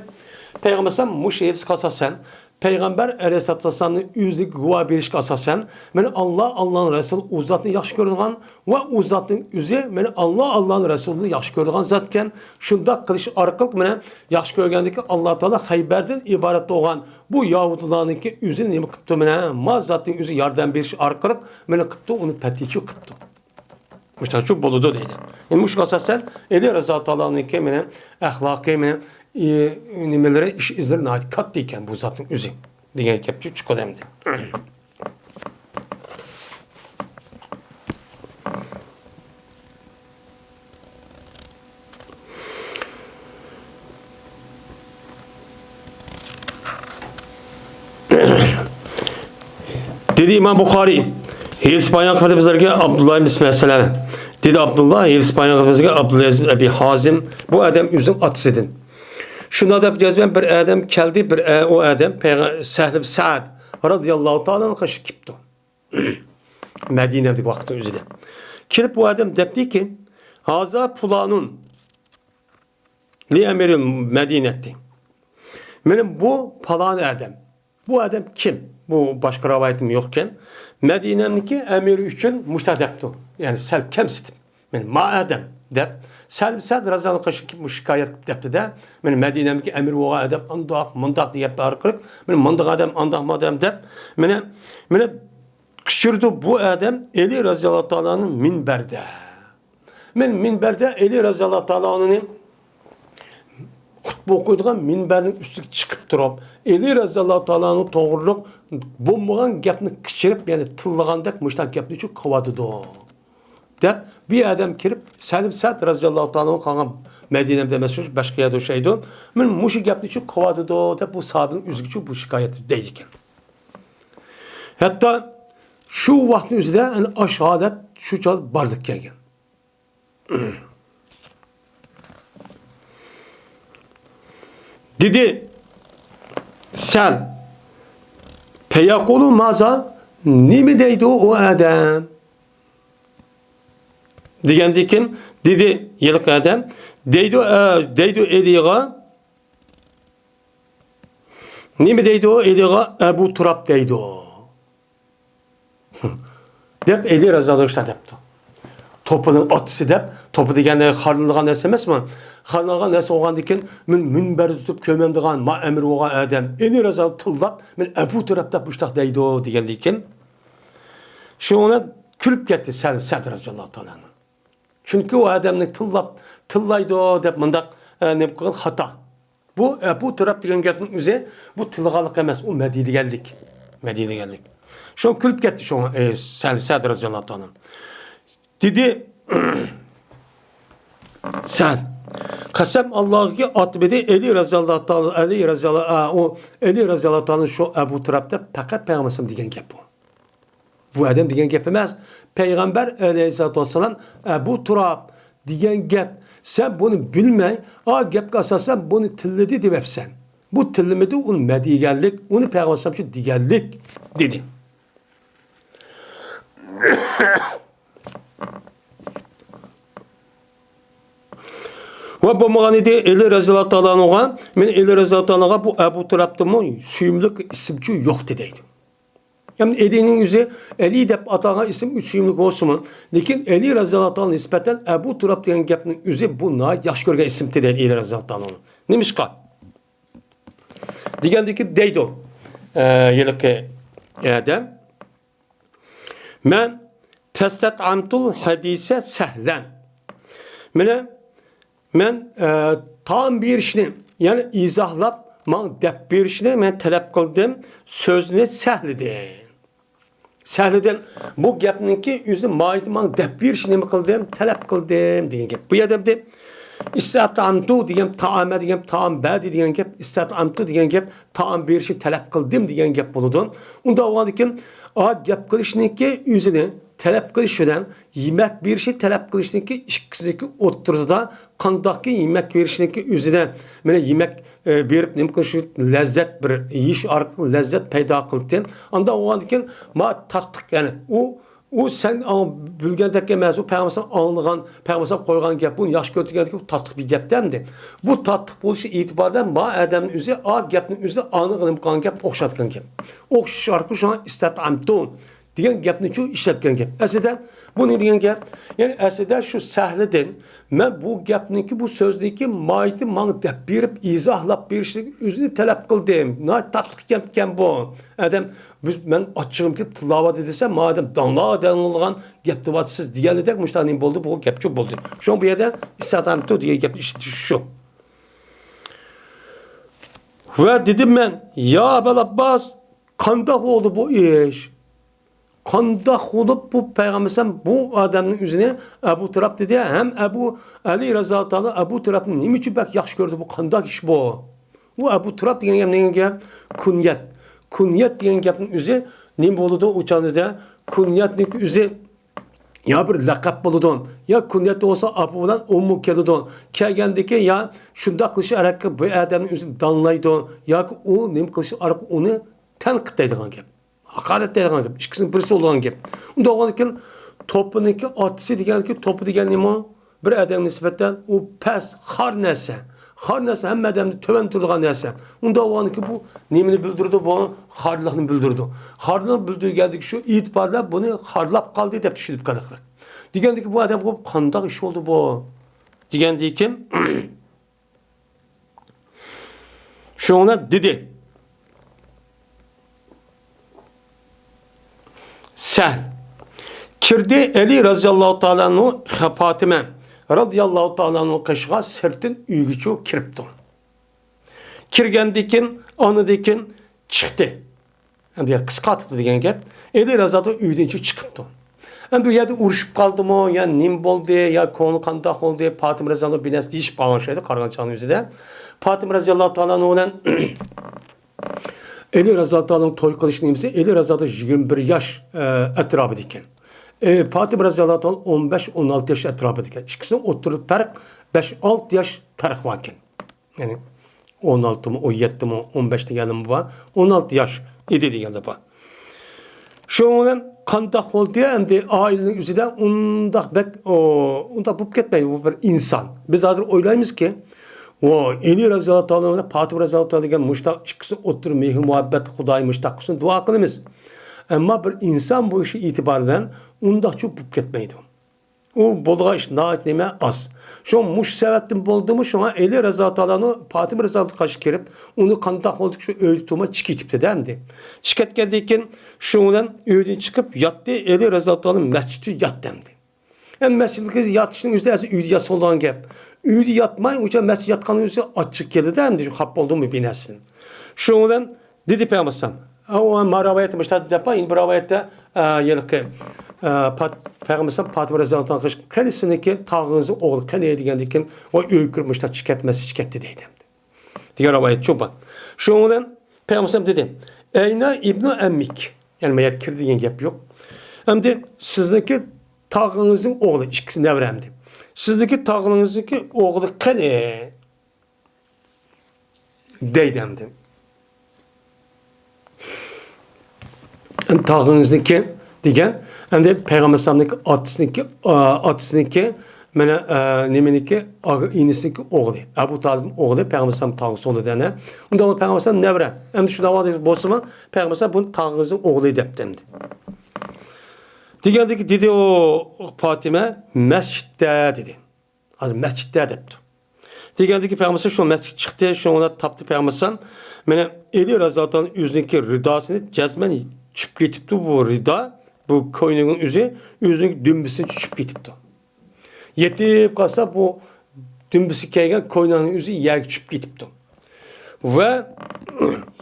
peygambersem muşehis kasasen Peygamber Aleyhisselatü Vesselam'ın yüzlük güva berişik asasen men Allah'ın Resulü o zatını yaxşı görülen ve o zatın yüzü men Allah'ın Resulü'nü yaxşı görülen zatken şunda kılış arkalık men yaxşı görgəndeki Allah Teala Hayber'den ibaret olan bu Yahudilarınki yüzünü nemi kıptı men ma zatın yüzü yardım beriş arkalık men kıptı onu petiçi kıptı. Müştah çok boludu deydi. Yani müştah asasen Eli Raziyallahu Teala'nınki men ahlakı men nimelere iş izlerine ait kat deyken bu zatın üzü. Diğer kepçi çok önemli. Dedi İmam Bukhari, İspanya kadımızlarına Abdullah mesela. Dedi Abdullah, İspanya kadımızlarına Abdullah Ebi Hazim, bu adam üzüm atısidin. Şuna da yazmayan bir adam geldi, o adam Sehl Sa'd radıyallahu ta'ala kaşı kipti. Medine'deki vakti üzerinde. Kilip bu adam dedi ki, haza pulanun li emiril Medine'ti. Benim bu falan adam. Bu adam kim? Bu başka ravayetim yokken. Medine'deki emiri için müştedepti. Yani sel kimsitim. Benim ma adam der. Selim Sa'd razıyallahu anh şikayet yaptı da men Medine'deki emir o adam andak mandak diye bağırıp men mandak adam andak madem de men kışırdı bu adam Eli razıyallahu ta'ala'nın minberde. Men minberde Eli razıyallahu ta'ala'nın hutbe okuyduğun minberinin üstüne çıkıp durup Eli razıyallahu ta'ala'nın doğruluk bulmayan gapni kışırıp yani tıllagandak müştak gapni çok kavadıdı o. Dep bir adam kirip Selim Sa'd razıyallahu ta'ala kalan Medine'de mesut başka yerde şeydi. Men muşu gapni çok kovadı da dep bu sahabenin üzgücü bu şikayeti deydiken. Hatta şu vaktin üzerinde yani aşağıda şu çal bardık gelgen. Dedi sen peyakolu maza nimi deydi o adam? Digendikin dedi yıllık adam deydi eliga nimi deydi o eliga Ebu Turab deydi o dep Eli razıyallahu anh depti topunun atısı dep topu degende harlılığan nesi emes mi? Harlılığan nesi oğan diken minber tutup kömemdiğen ma emir oğan adam Eli razıyallahu tıllap men Ebu Turab dep müştak deydi o digendikin şu ona külüp gitti Selim Sa'd razıyallahu anh. Çünkü o adamın tıllaydı o dep mındak ne bu hata. Bu taraf diyen gapın üzeri bu tılgalık emas. O Medine'ye geldik. Medine'ye geldik. Şu külüp gitti şu Sa'd radıyallahu anh. Dedi sen kasem Allah'ı atbedi Eli razıyallahu ta'ala Eli razıyallahu ta'ala şu Ebu Turab'da fakat peygamberim diyen gap bu. Bu adam diyen gap emez. Peygamber Aleyhisselatü Vesselam Ebu Turab diyen gap sen bunu bilmey. Gap kasarsan bunu tilledi diyepsen. Bu tillemedi onu medigellik. Onu Peygamber şu digellik dedi. Ve bu mağanede Eli Razıyallahu Teala'na men Eli Razıyallahu Teala'na bu Ebu Turab'da mı süyümlük isimci yok dediydim. Yani Eli'nin yüzü Eli dep atağa isim üçüymlük olsun mu? Lakin Eli razıyallahu ta'ala nispeten Ebu Turab diyen gapning yüzü buna yaş görgen isim değil Eli razıyallahu ta'ala. Neymiş ka? Digendeki deydo yıllık adam. Men testet'amtul hadise sehlen. Men tam bir işini yani izahlap man dep bir işini men talep kıldım sözünü sehlidir. Səhliden bu gapninki yüzü maidman dep bir işini mi kıldım, talep kıldım diyen gap. Bu adamda istat'amtu diyen ta'ame diyen ta'am badi diyen gap, istat'amtu diyen gap ta'am bir işi talep kıldım diyen gap buludun. Onda o andikin gap kılışninki yüzünü talep qilish bilan yemek berishni talep qilishniki ikkisiniki o'rtasida qandaqki yemek berishniki o'zida mana yemek berib nima qilish lazzat bir yeyish orqali lazzat paydo qildi. Unda o'g'andan keyin ma tatliq ya'ni u sen bilgandek emas, u payg'ambar anlagan, payg'ambar qo'ygan gap, buni yaxshi ko'rgandek bu tatliq bir gap demdi. Bu tatliq bo'lishi e'tibordan ma odamning o'zi a gapning o'zida aniqlanib qolgan gap, o'xshatgan gap. O'xshash orqali shuna istatamtun degan gapni chu ishlatgan gap. Aslida bu ne degan gap? Yani aslida shu sahlidan men bu gapniki bu so'zniki mayni menga deb berib izohlab berishni o'zini talab qildim. Na tatliq gap ekan bu. Adam men ochig'im kelib tilovat desam, madem danlagan gap deyatsiz deganidek mushtaning bo'ldi, bu gapchi bo'ldi. Shu bu yerda istatamtu degan gap shu. Ve dedim ben, ya Abel Abbas, qandoq oldu bu iş? Qandoq olup bu peygamber bu adamın yüzüne Ebu Turab dedi, hem Ebu Ali Razı Teala Ebu Turab'ın nima uchun bak yaxshi ko'rdi bu qandoq iş bu? Bu Ebu Turab degan gap nega gap? Kunyat. Kunyat degan gapning o'zi nima bo'ladi o'chanizda? Kunyatning o'zi ya bir laqab bo'ladi, ya kunyat olsa abu bilan ummu keladi. Kelgandiki ya shunda qilish araqqa bu odamning o'zini danlaydi, yoki u nima qilish araqqa uni tanqidlaydigan gap. Hakaret deydigan gap. İkisinin birisi olgan gap. Unda olgan keyin topiniki otisi deganki, topi degan nima? Bir odam nisbatan u past, xor narsa. Xor narsa hamma odamni to'van turgan narsa. Unda olganki bu nimani bildirdi? Bu xorlikni bildirdi. Xorlik bildirgandiki shu e'tiborlar buni xorlab qoldi deb tushunib qoldik. Degandiki bu odam bu qandoq ish oldu bu? Degandikin shuna dedi. Sen kirdi Ali radıyallahu ta'ala'nın Fatime radıyallahu ta'ala'nın kaşığa sırtın üyücü kiripti. Kirgendikin, anıdikin çıktı. Yani kıskatıptı degen gap. Ali razıda üyüdünçü çıkıptı. Yani bu yerde uğraşıp kaldı mı, ya nim oldu, ya konu kandak oldu, Fatime radıyallahu bines deyişip bağlan şeydi, Kargançanın yüzüde. Fatime radıyallahu ta'ala'nın olan Ali Razı'nın toy kılışı neyse, Ali Razı'da 21 yaş etrafıdayken. Fatime Razı'nın 15-16 yaş etrafıdayken. İkisinin oturup fark 5-6 yaş fark varken. Yani 16 mı, 17 mi, 15 diyelim mi var? 16 yaş idi diyelim var. Şu an kandak oldu ya, hem de ailenin yüzünden ondak bu ketmeyin, bu bir insan. Biz hazır oylayımız ki, Ali Razıyallahu Teala'nın Fatime Razıyallahu Teala degan mushtaq chiqsa o'tir mehr muhabbet Xudoy mushtaq qilsin duo qilamiz. Ammo bir inson bo'lishi e'tiboridan undaqcha bo'lib ketmaydi. U bo'lgan ish nima nima az. Shu mush sababdan bo'ldimi, shunga Ali Razıyallahu Teala'nın Fatime Razıyallahu qarshi kelib, uni qandoq bo'ldi shu o'ytuma chiqitibdi endi. Chiqatgandan keyin shundan uydan chiqib yotdi, Ali Razıyallahu Teala'nın masjidi yotdi endi. Yani mescidde yatışın üzerinde uyda yasoldan gap. Uyda yatmayın, uca mescid yatkanın üzerinde açık geldi de hem de hap oldu mu binesin. Şundan dedi Peygamber. O maravayet müştahid depa, in maravayette yılkı Peygamber Fatime Razıyallahu anh kendisindeki tağınızın oğlu kendine digendeki o öykürmüşler çıkartması çıkarttı deydi. Diğer ravayet çoban. Şundan Peygamber dedi. Eyna İbn-i Emmik. Yani meyet kirdiğin gap yok. Hem de sizdeki tağınızın oğlu, ikisi nevremdi. Sizdeki tağınızdaki oğlu kale deydemdi. Yani tağınızdaki degen, hem de Peygamber Sallam'daki atısındaki mana nimeniki inisindeki oğlu. Ebu Talib'in oğlu Peygamber Sallam tağısı oldu dene. Onda o Peygamber Sallam nevre. Hem de şu davada bozulma Peygamber Sallam bunun tağınızın oğlu edip demdi. Degandiki dedi o Fatime mescitte dedi. Az mescitte depti. Degandiki Peygamber şu mescid çıktı, şuna taptı Peygamber. Mene Ali Razı'nın yüzündeki ridasını cezmen çüp getipti bu rida, bu koynunun yüzündeki dümbüsünü çüp getipti. Yetip kalsa bu dümbüsü kaygan koynunun yüzü yer çüp getipti. Ve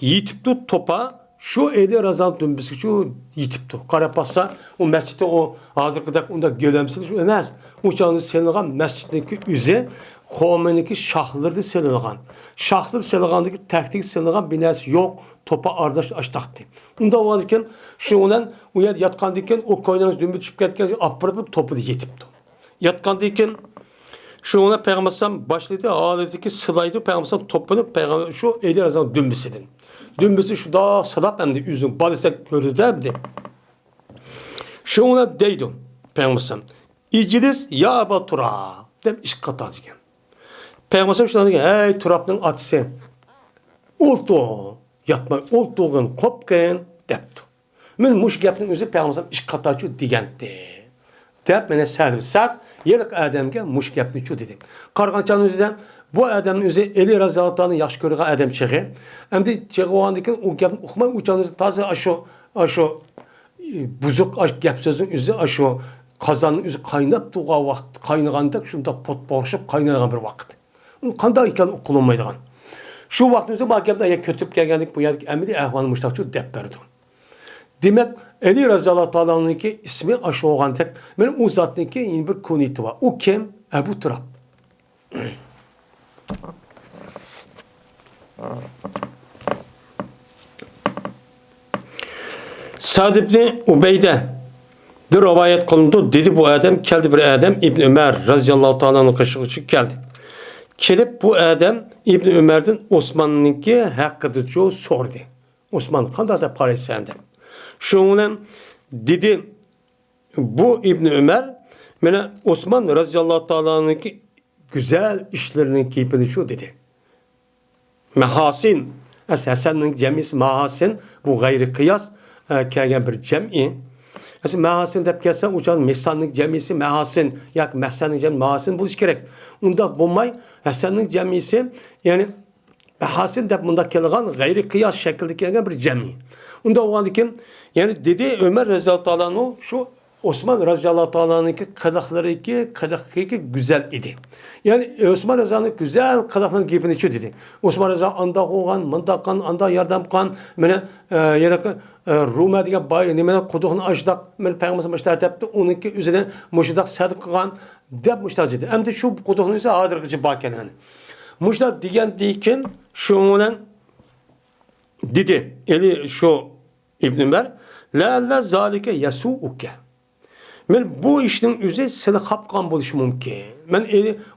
yitipti topa. Şu Ali Razı'nın dümbüsü şu yitipti. Karapasa o mescitte o hazır kadar onda gölemsiz şu emez. Uçağınız senin mescitteki yüzü Xomeniki şahlardı selilgan. Şahlar selilgandaki taktik selilgan binası yok. Topa ardaş açtaktı. Unda o adeken şundan o yer yatkandayken o koyunuz dümbü düşüp ketken apırıp topu da yetipti. Yatkandayken şuna peygamber başladı ağladaki sılaydı peygamber topunu peygamber şu eli arasında dümbüsüdün. Dümbüsü şu da sadap hem de üzüm balıstak gördü derdi. Şuna deydim peygamber. İciliz ya Ebu Turab dem iş katacıken. Peygamber şuna dedi hey Turab'ın atısı. Oldu. Yatma olduğun kopken depti. Men muş gapning özü peygamber iş katacı digendi. Dep mene servisat yelik adamga muş gapni chu dedi. Qarğançanın özüden bu adamın özü eli razalığını yaxşı görüge adam çığı. Endi çığıvandikin o gapni uqmay uçanız tazı aşo buzuk gap sözün özü aşo kazanın özü qaynap tuğa vaqt qaynaganda şunda pot boruşup qaynagan bir vaqt. Qanday ekan uqulunmaydigan. Şu vaqtımızda bu gapda ya kötüp gelgendik bu yerdik emri ehvanı müştakçı dep berdi. Demek Ali Razallahu Teala'nın ki ismi aşı olan tek benim o zatın ki yeni bir kuniti var. O kim? Ebu Turab. Sa'd ibn Ubeyde bir rivayet kılındı. Dedi bu adam geldi bir adam İbn Ömer radıyallahu teala'nın kaşığı geldi. Kelip bu adam İbn Ömer'den Osman'ınki hakkıdır çoğu sordu. Osman kanda da parası sende. Şunun dedi bu İbn Ömer bana Osman radıyallahu teala'nınki güzel işlerinin keyfini şu dedi. Mehasin esasennin cemisi mehasin bu gayri kıyas kâgen bir cem'i. Mesela mehasin dep kelsen uçan mesanlık cemisi mehasin yak mesanlık cemisi mehasin buluş gerek. Unda bulmay mesanlık cemisi yani mehasin dep bunda kelgan gayri kıyas şekilde kelgen bir cem'i. Unda o andikin yani dedi Ömer radıyallahu anh'ın şu Osman radıyallahu anh'ınki kadakları ki güzel idi. Yani Osman radıyallahu anh güzel kadakların gibini şu dedi. Osman radıyallahu anda koğan, mandakan, anda yardım kan, mene ya da Ruma diye bay, ne kuduğunu açtık, men peygamber başlar tepti, onunki üzerine müştak sadık kan, dep müştak dedi. Hem de şu kuduğunu ise adırgıcı baken hani. Müştak diyen diken şunun dedi. Eli şu İbn Ömer la zalike yasuuke. Men bu işin üzeri seni kapkan buluş mümkün. Men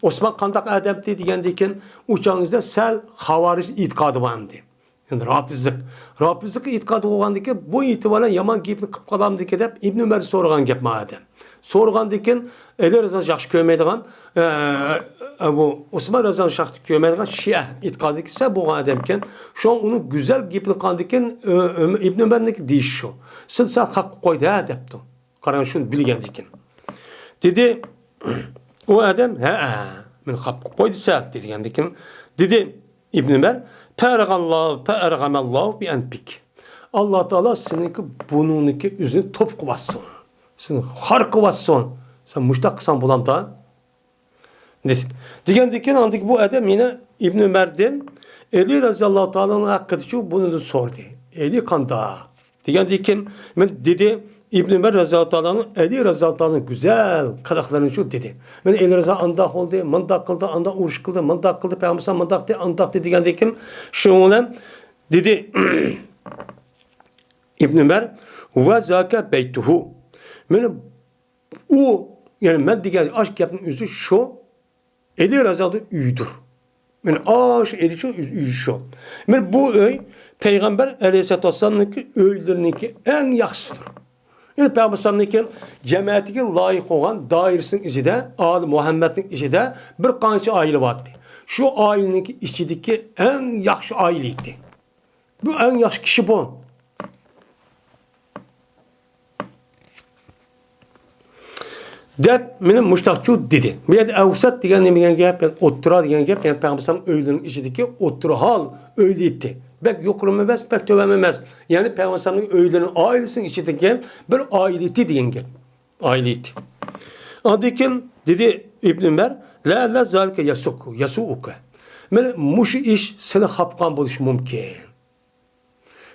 Osman kandak adamdı degendeyken uçağınızda sel havaric itikadı vardı. Yani Rafizlik itikadı olgandaki bu itibaren yaman giyipli kapkalamdı ki de İbn Ömer sorgan gap madem. Sorgan deken eli razan yaxşı kömeydigan bu Osman razan yaxşı kömeydigan Şia itikadı ki se bu adamken şu an onu güzel giyipli kandeken İbn Ömer'deki deyiş şu. Sen hak koydu ha depti. Karan şunu bilgendiyken. Dedi o adam men hak koydu sa dedigendiyken. Dedi İbn Ömer Pe'ergamallahu bi enpik. Allah Teala seninki bununki üzerine top kubassın. Sen har kubassın. Sen müştaksan bulam da. Degendiyken andık bu adam yine İbn Ömer'den Ali radıyallahu teala'nın hakkı şu bunu da sordu. Ali kanda. Degendiyken men dedi İbn Ömer radıyallahu teala'nın Ali radıyallahu teala'nın güzel kadaklarını şu dedi. Ben Ali radıyallahu andak oldu, mandak kıldı, anda uruş kıldı, mandak kıldı, peygamber mandak dedi, andak dedi degendiyken şunun dedi İbn Ömer ve zâke beytuhu. Men o yani ben digen aşk yapın üzü şu Ali radıyallahu üydür. Men aşk edici üy şu. Men bu öy Peygamber Aleyhisselatü Vesselam'ınki öylerinki en yaxşıdır. Yani Peygamber'in cemaatine layık olan dairesinin içinde, Ali Muhammed'in içinde bir qancha aile vardı. Şu ailenin içindeki en yaxşı aileydi. Bu en yaxşı kişi bu. Dep benim müştakçı dedi. Bir de avsat diyen nemigen gap, yani otura diyen gap, yani Peygamber'in öylünün içindeki otura hal öyleydi. Bek yokurumemez, bek tövememez. Yani Peygamber'in öylünün ailesinin içindeki bir aileti diyen gap. Aileti. Adikin dedi İbn Ömer, la zalike yasuuke. Men muş iş seni hapkan buluş mümkün.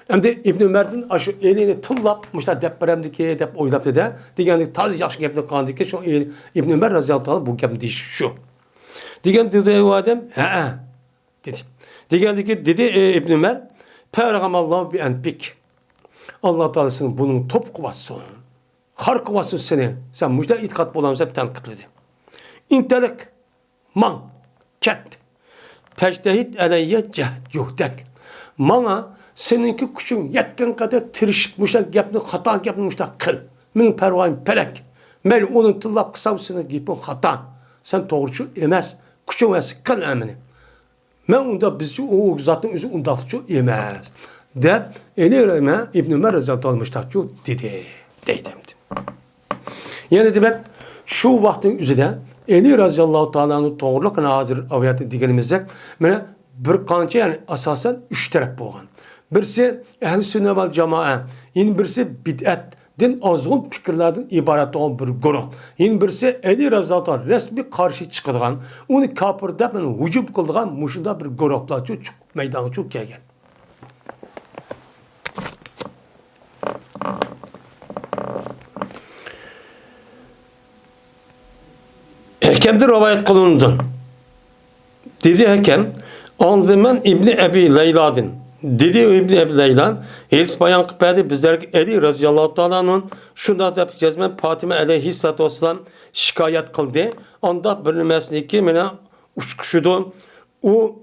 Hem de İbn Ömer'den aşı elini tıllap müşta dep beremdiki dep oylap dedi. Degendik taz yaxşı gepni kandıki şu İbn Ömer radıyallahu anh bu gepni deyiş şu. Degen dedi o adam, he dedi. Dedi İbn Ömer, Peygamberallah bi enpik. Allah Teala'sının bunun top kuvvası. Har kuvvası seni. Sen müjde itikat bulamazsa bir tanıklıdı. İntelik, man, ket. Pecdehit eleyye yuhdek. Mana seninki küçüğün yetken kadar tirişipmişler, yapını hata yapmışlar kıl. Min pervayın pelek. Mel onun tıllap kısavsını giyip hata. Sen doğrucu emez. Küçüğün emez, kıl emini. Men onda bizi o zatın üzü undakçı emez. De elireme İbn Ömer Raziyallahu almışlar ki dedi. Yani demek şu vaktin üzerinde Ali Raziyallahu Teala'nın doğruluk nazır aviyatı digenimizde bir kanca yani asasen üç taraf boğan. Birisi ehl-i sünnet vel cemaat, yine birisi bid'at, din azgın fikirlerden ibaret olan bir grup. Yine birisi Ali Raziyallahu Teala resmi karşı çıkılan, onu kafir deyip hücum kıldıgan muşunda bir gruplar çok meydana çok gelgen. Hekem'de rivayet kılındı. Dedi Hekem, Anzıman İbni Ebi Leyla'dın. Dedi İbni Ebi Leyla, Elis bayan kıpaydı bizler Ali Raziyallahu Teala'nın şunda da cezmen Fatime aleyhissalatu vesselam şikayet kıldı. Onda bilinmesindeki mene uçkuşudu. O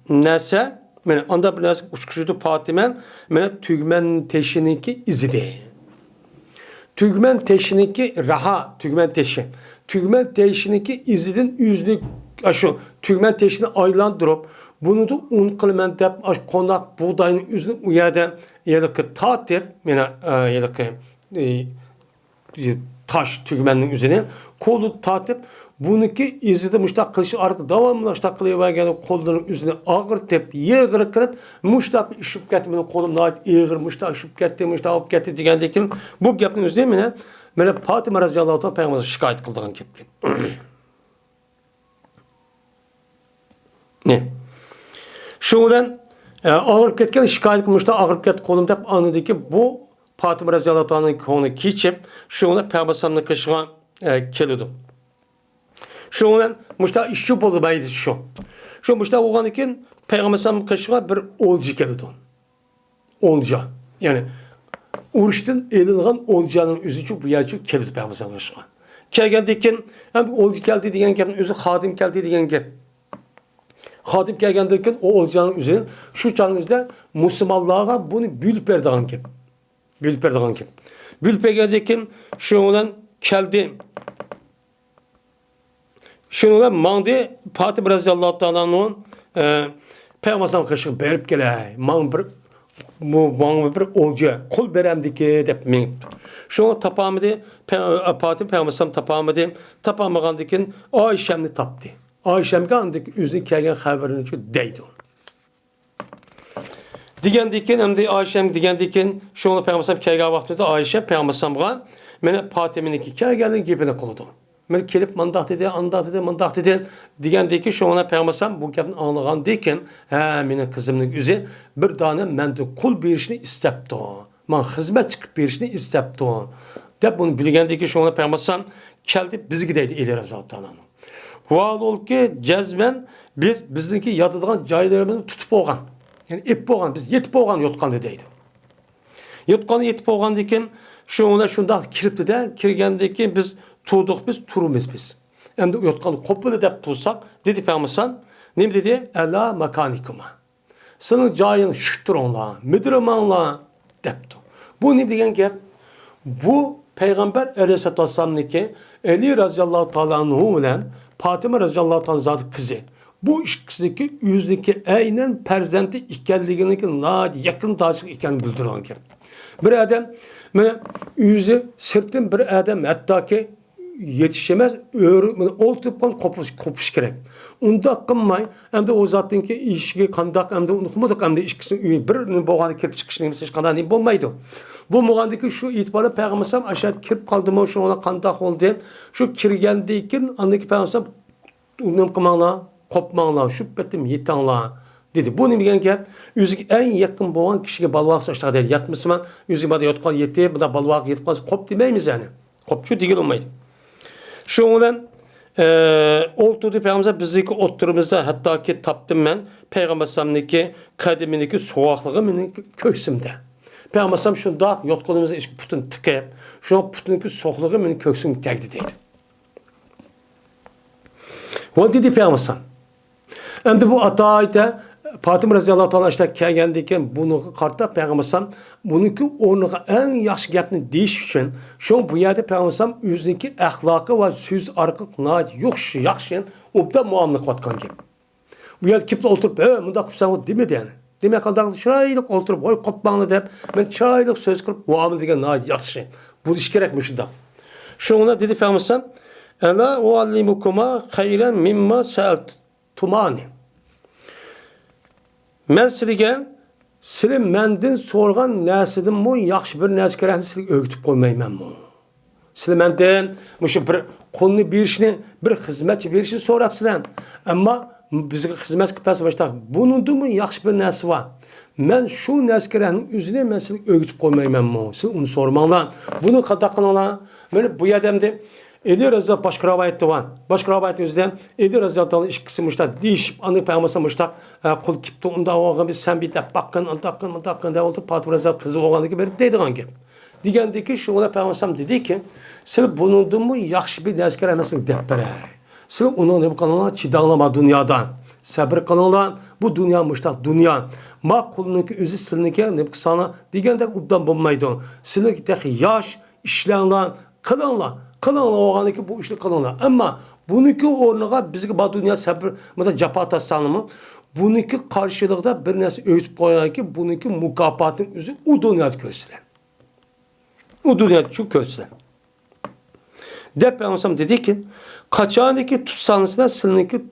nese, mene onda bilinmesindeki uçkuşudu Fatime, mene tügmen teşiniki izidi. Tügmen teşiniki raha, tügmen teşi. Tügmen teşiniki izidin yüzlük şu tügmen teşini aylandırıp bunu da un kılmen dep konak buğdayın yüzünü uyada yedeki tatip yani yedeki taş tügmenin üzerine kolu tatip bununki izidi müştak kılışı artık devamlı müştak kılıyor ve gelip kollarının üzerine ağır tep yığır kılıp müştak işip getirmenin kolumda ait yığır müştak işip getirdi müştak alıp getirdi digendeki bu yapının üzerine böyle Fatıma Raziyallahu Teala Peygamber'e şikayet kıldığın gibi. Ne? Şuradan ağır ketken şikayet kılmışlar ağır ket kolumda hep anladı ki bu Fatıma Raziyallahu Teala'nın konu geçip şuna Peygamber'e kışığa kelidi. Şuradan müştak işçi bolu baydı şu. Şu müştak olan için Peygamber'e kışığa bir olcu kelidi. Olca. Yani uğraştın elinden olcanın üzü çok büyücü kelidi Peygamber'e kışığa. Kelgendikken hem olcu geldi diyen gibi üzü hadim geldi diyen gibi. Hadim kelgendikken o olcanın üzerine şu çağımızda Müslümanlığa bunu bülüp verdiğin gibi. Bülüp verdiğin gibi. Bülüp geldikken şundan keldi. Şundan mağdi Fatih Raziyallahu Teala'nın Peygamber'e kışığa berip gele. Bir olca kol beremdiki dep men. Şuna tapamadı Fatih Peygamber'e tapamadı. Tapamagandaki Ayşemni tapdı. Ayşemge andık üzü kelgen haberini şu deydi. Digendikin hem de Ayşem digendikin şuna Peygamber'e kelgen vaxtında Ayşe Peygamber'e mene Fatih'minki kelgenin gibine kıldı. Men kelip mandak dedi. Digendeki şuna Peygamber'e bu gapni anlagan deyken ha menin kızımның üzü bir tane mende kul berişini istepdi. Men hizmet çıkıp berişini istepdi. Dep bunu bilgendeki şuna Peygamber'e keldi bizgi deydi eli Raziyallahu Teala'nın. Hual ol ki cezben bizdeki yatıdığan caylarımızı tutup olgan. Yani ip olgan, biz yetip olgan yotkan deydi. Yotkanı yetip olgan deyken şunda kiripti de kirgendeki biz tuğduk biz turumuz biz. Hem de yotkanı kopulu dep tutsak dedi Peygamber'e ne dedi? Ela mekanikuma. Senin cayın şüktür onla, müdürüm onla depti. Bu ne degen ki? Bu Peygamber Aleyhisselatü Vesselam'daki Ali Raziyallahu Teala'nın ile Fatıma Raziyallahu Teala'nın zatı kızı. Bu ikisindeki yüzdeki aynen perzenti ikenliğindeki yakın taşık iken bildirilen gibi. Bir adam yüzü sırtın bir adam hatta ki yetişemez, oltup kopuş gerek. Unda kılmay, hem de o zatın ki işki kandak, hem de unutmadık, hem de işkisini bir boğanı kirip çıkışını hiç kadar ne bulmaydı. Bu muğandaki şu itibarı Peygamber'e aşağı kirip kaldı mı, şu ona kandak oldu. Şu kirgendeyken andaki Peygamber'e unum kımanla, kopmanla, şüphetim yetanla dedi. Bu ne bilgen ki yüzük en yakın boğan kişiye balvaq saçta değil. Yatmışman yüzük bada yotkan yetti, bu da balvaq yetmez. Kop demeyimiz yani. Kopçu değil olmaydı. Şu olan Olturdu Peygamber bizdeki oturumuzda hatta ki taptım ben Peygamber Sallam'daki kadimindeki soğuklığı benim köksimde. Peygamber Sallam şunda yotkulumuzda iş putun tıkayıp şu putundaki soğukluğı benim köksim tegdi değil. O dedi Peygamber Sallam. Hem de bu atayda Fatıma radhiyallahu ta'ala işte kelgendiyken bunu kartta Peygamber Sallam bununki ornuğa en yaxşı gapni deyiş üçün şu bu yerde Peygamber Sallam özündeki ahlakı ve söz arqılıq nayet yaxşı obda muamele qatkan gap. Bu yerde kipli oturup bunda qıpsa demedi yani. Demek kadar çaylık oturup oy qopmağını deyip ben çaylık söz qılıp muamele degen nayet yaxşı. Bu iş gerekmiş de. Şuna dedi Peygamber Sallam Ela uallimukuma hayran mimma sa'altumani. Men sizge menden sorgan nersedin mu yaxşı bir nerse kerakni sizge öğütüp koymayman mu? Siz menden muşu bir konunu bir işini bir hizmetçi bir işini sorapsizlar. Ama bizge hizmet kıpası başta bunun mu yaxşı bir nerse var. Men şu nerse kerakni üzerine men sizge öğütüp koymayman mu? Siz onu sormanglar. Bunu qada qılinglar. Men bu yerdemde Edi Rıza başka rivayette var. Başka rivayette yüzden Edi Rıza'dan iş kısmışlar. Deyişip anı peygambermişler. Kul kipti onda oğlan biz sen bir de bakın da oldu. Fatıma Rıza kızı oğlanı ki verip deydiğin gibi. Diyendeki şu ola peygamberim dedi ki siz bulundun mu yaxşı bir ders keremesin deppere. Siz onu ne bu kanala çidanlama dünyadan. Sabır kanala bu dünya müştak dünya. Ma kulununki özü silinike ne bu sana diyende ubdan bulmaydı. Silinki tek yaş işlenler kılınlar. Kılınlar oğlanı ki bu işte kılınlar. Ama bununki ornağa bizge bu dünya sabır mesela capa taslanımı bununki karşılıkta bir nesne öğütüp koyan ki bununki mukafatın özü o dünyada görsün. O dünyada çok görsün. Peygamber dedi ki kaçaniki tutsanızda sizinki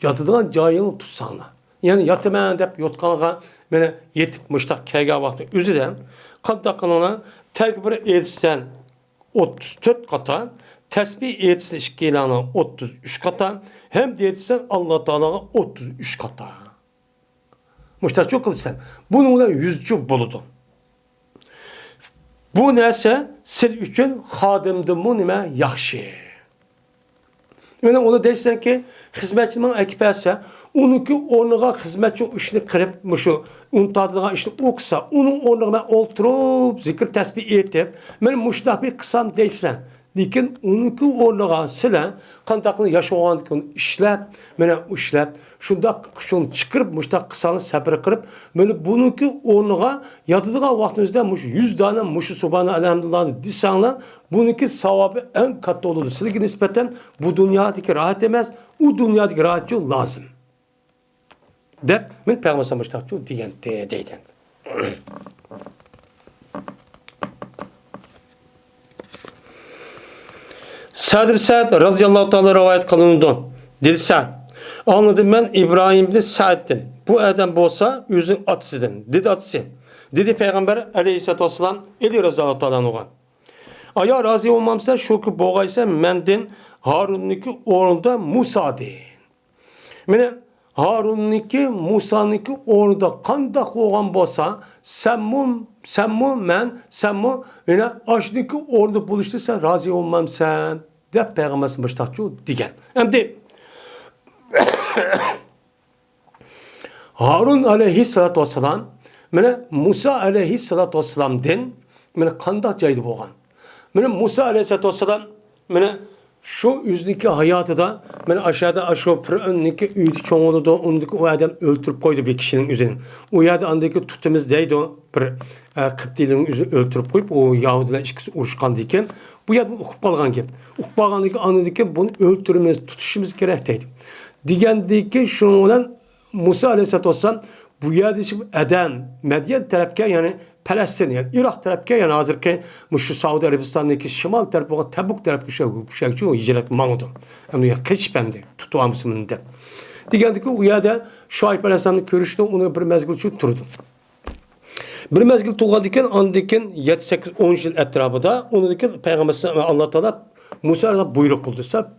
yatıdığın cayını tutsanlar. Yani yatımayan deyip yotkanlığa bana yetip müştak kayga vakti üzüden kadda kılına tekbir etsen 34 katan tesbih etsen işkilana 33 katan hem de etsen Allah Teala'ya 33 katan. Müştak çok kılırsan bununla yüzcü buludu. Bu neyse siz üçün xadimdimu nime yaxşı. Yani onu deyirsən ki, xizmətçinin əkibərsə, onunki onluğa xizmətçi işini qırıb, unutadığın işini oxusa, onun onluğa mən oturub, zikir təsbih etib, mən müştah bir qısam deyirsən. Lakin onunki onluğa silə, qandaqını yaşağandık onu işləb, mənə işləb, şunda şunu çıkırıp müştah kısanı səbir qırıb, mənə bununki onluğa yadıdığa vaxtınızda 100 tane muşu subhanə elhamdülillah desanlar, bununki savabı en katlı olurdu. Sizge nispeten bu dünyadaki rahat demez, o dünyadaki rahatçı lazım. Dep, ben Peygamber Müştakçı diyen deyden. Sa'd ibn Sa'd radıyallahu ta'ala rivayet kılındı. Dedi Sa'd, anladım ben İbrahim'li Sa'd'den. Bu adam bolsa yüzün atsızdan. Dedi atısı. Dedi Peygamber aleyhissalatü vesselam eli radıyallahu ta'ala oğan. Aya razı olmamsa şu ki boğaysa menden Harun'niki orunda Musa deyin. Mene Harun'niki Musa'niki orunda kandak oğan bolsa sen mu mene aşniki orada buluştuysa razı olmam sen de Peygamberimiz Müştakçı diyen. Hem de Harun aleyhissalatü vesselam mene Musa aleyhissalatü vesselam den mene kandak caydı boğan. Benim Musa aleyhissalatü vesselam şu yüzdeki hayatı da aşağıda aşağı öndeki üyütü çoğulu da ondaki o adam öldürüp koydu bir kişinin üzerine. O yerde andaki tutumuz deydi o bir Kıptilerin üzerine öldürüp koyup o Yahudiler işkisi uğraşkandıyken bu yerde okup kalgan ki. Okup kalgandaki anladaki bunu öldürmemiz tutuşumuz gerekteydi. Digendeki şunu olan Musa aleyhissalatü vesselam bu yerde adam Medyen tarafken yani Palestin yani Irak tarafı yani hazırki şu Saudi Arabistan'daki şimal tarafı Tabuk tarafı şey o yiyecek manudum. Ama ya kaç bende tutuamsın de. Diğerdeki uyada Şuayb Aleyhisselam'ın görüşte onu bir mezgil şu turdu. Bir mezgil tuğadıkken andikken 7-8-10 yıl etrafında onundaki Peygamber Allah Teala Musa'ya buyruk kıldıysa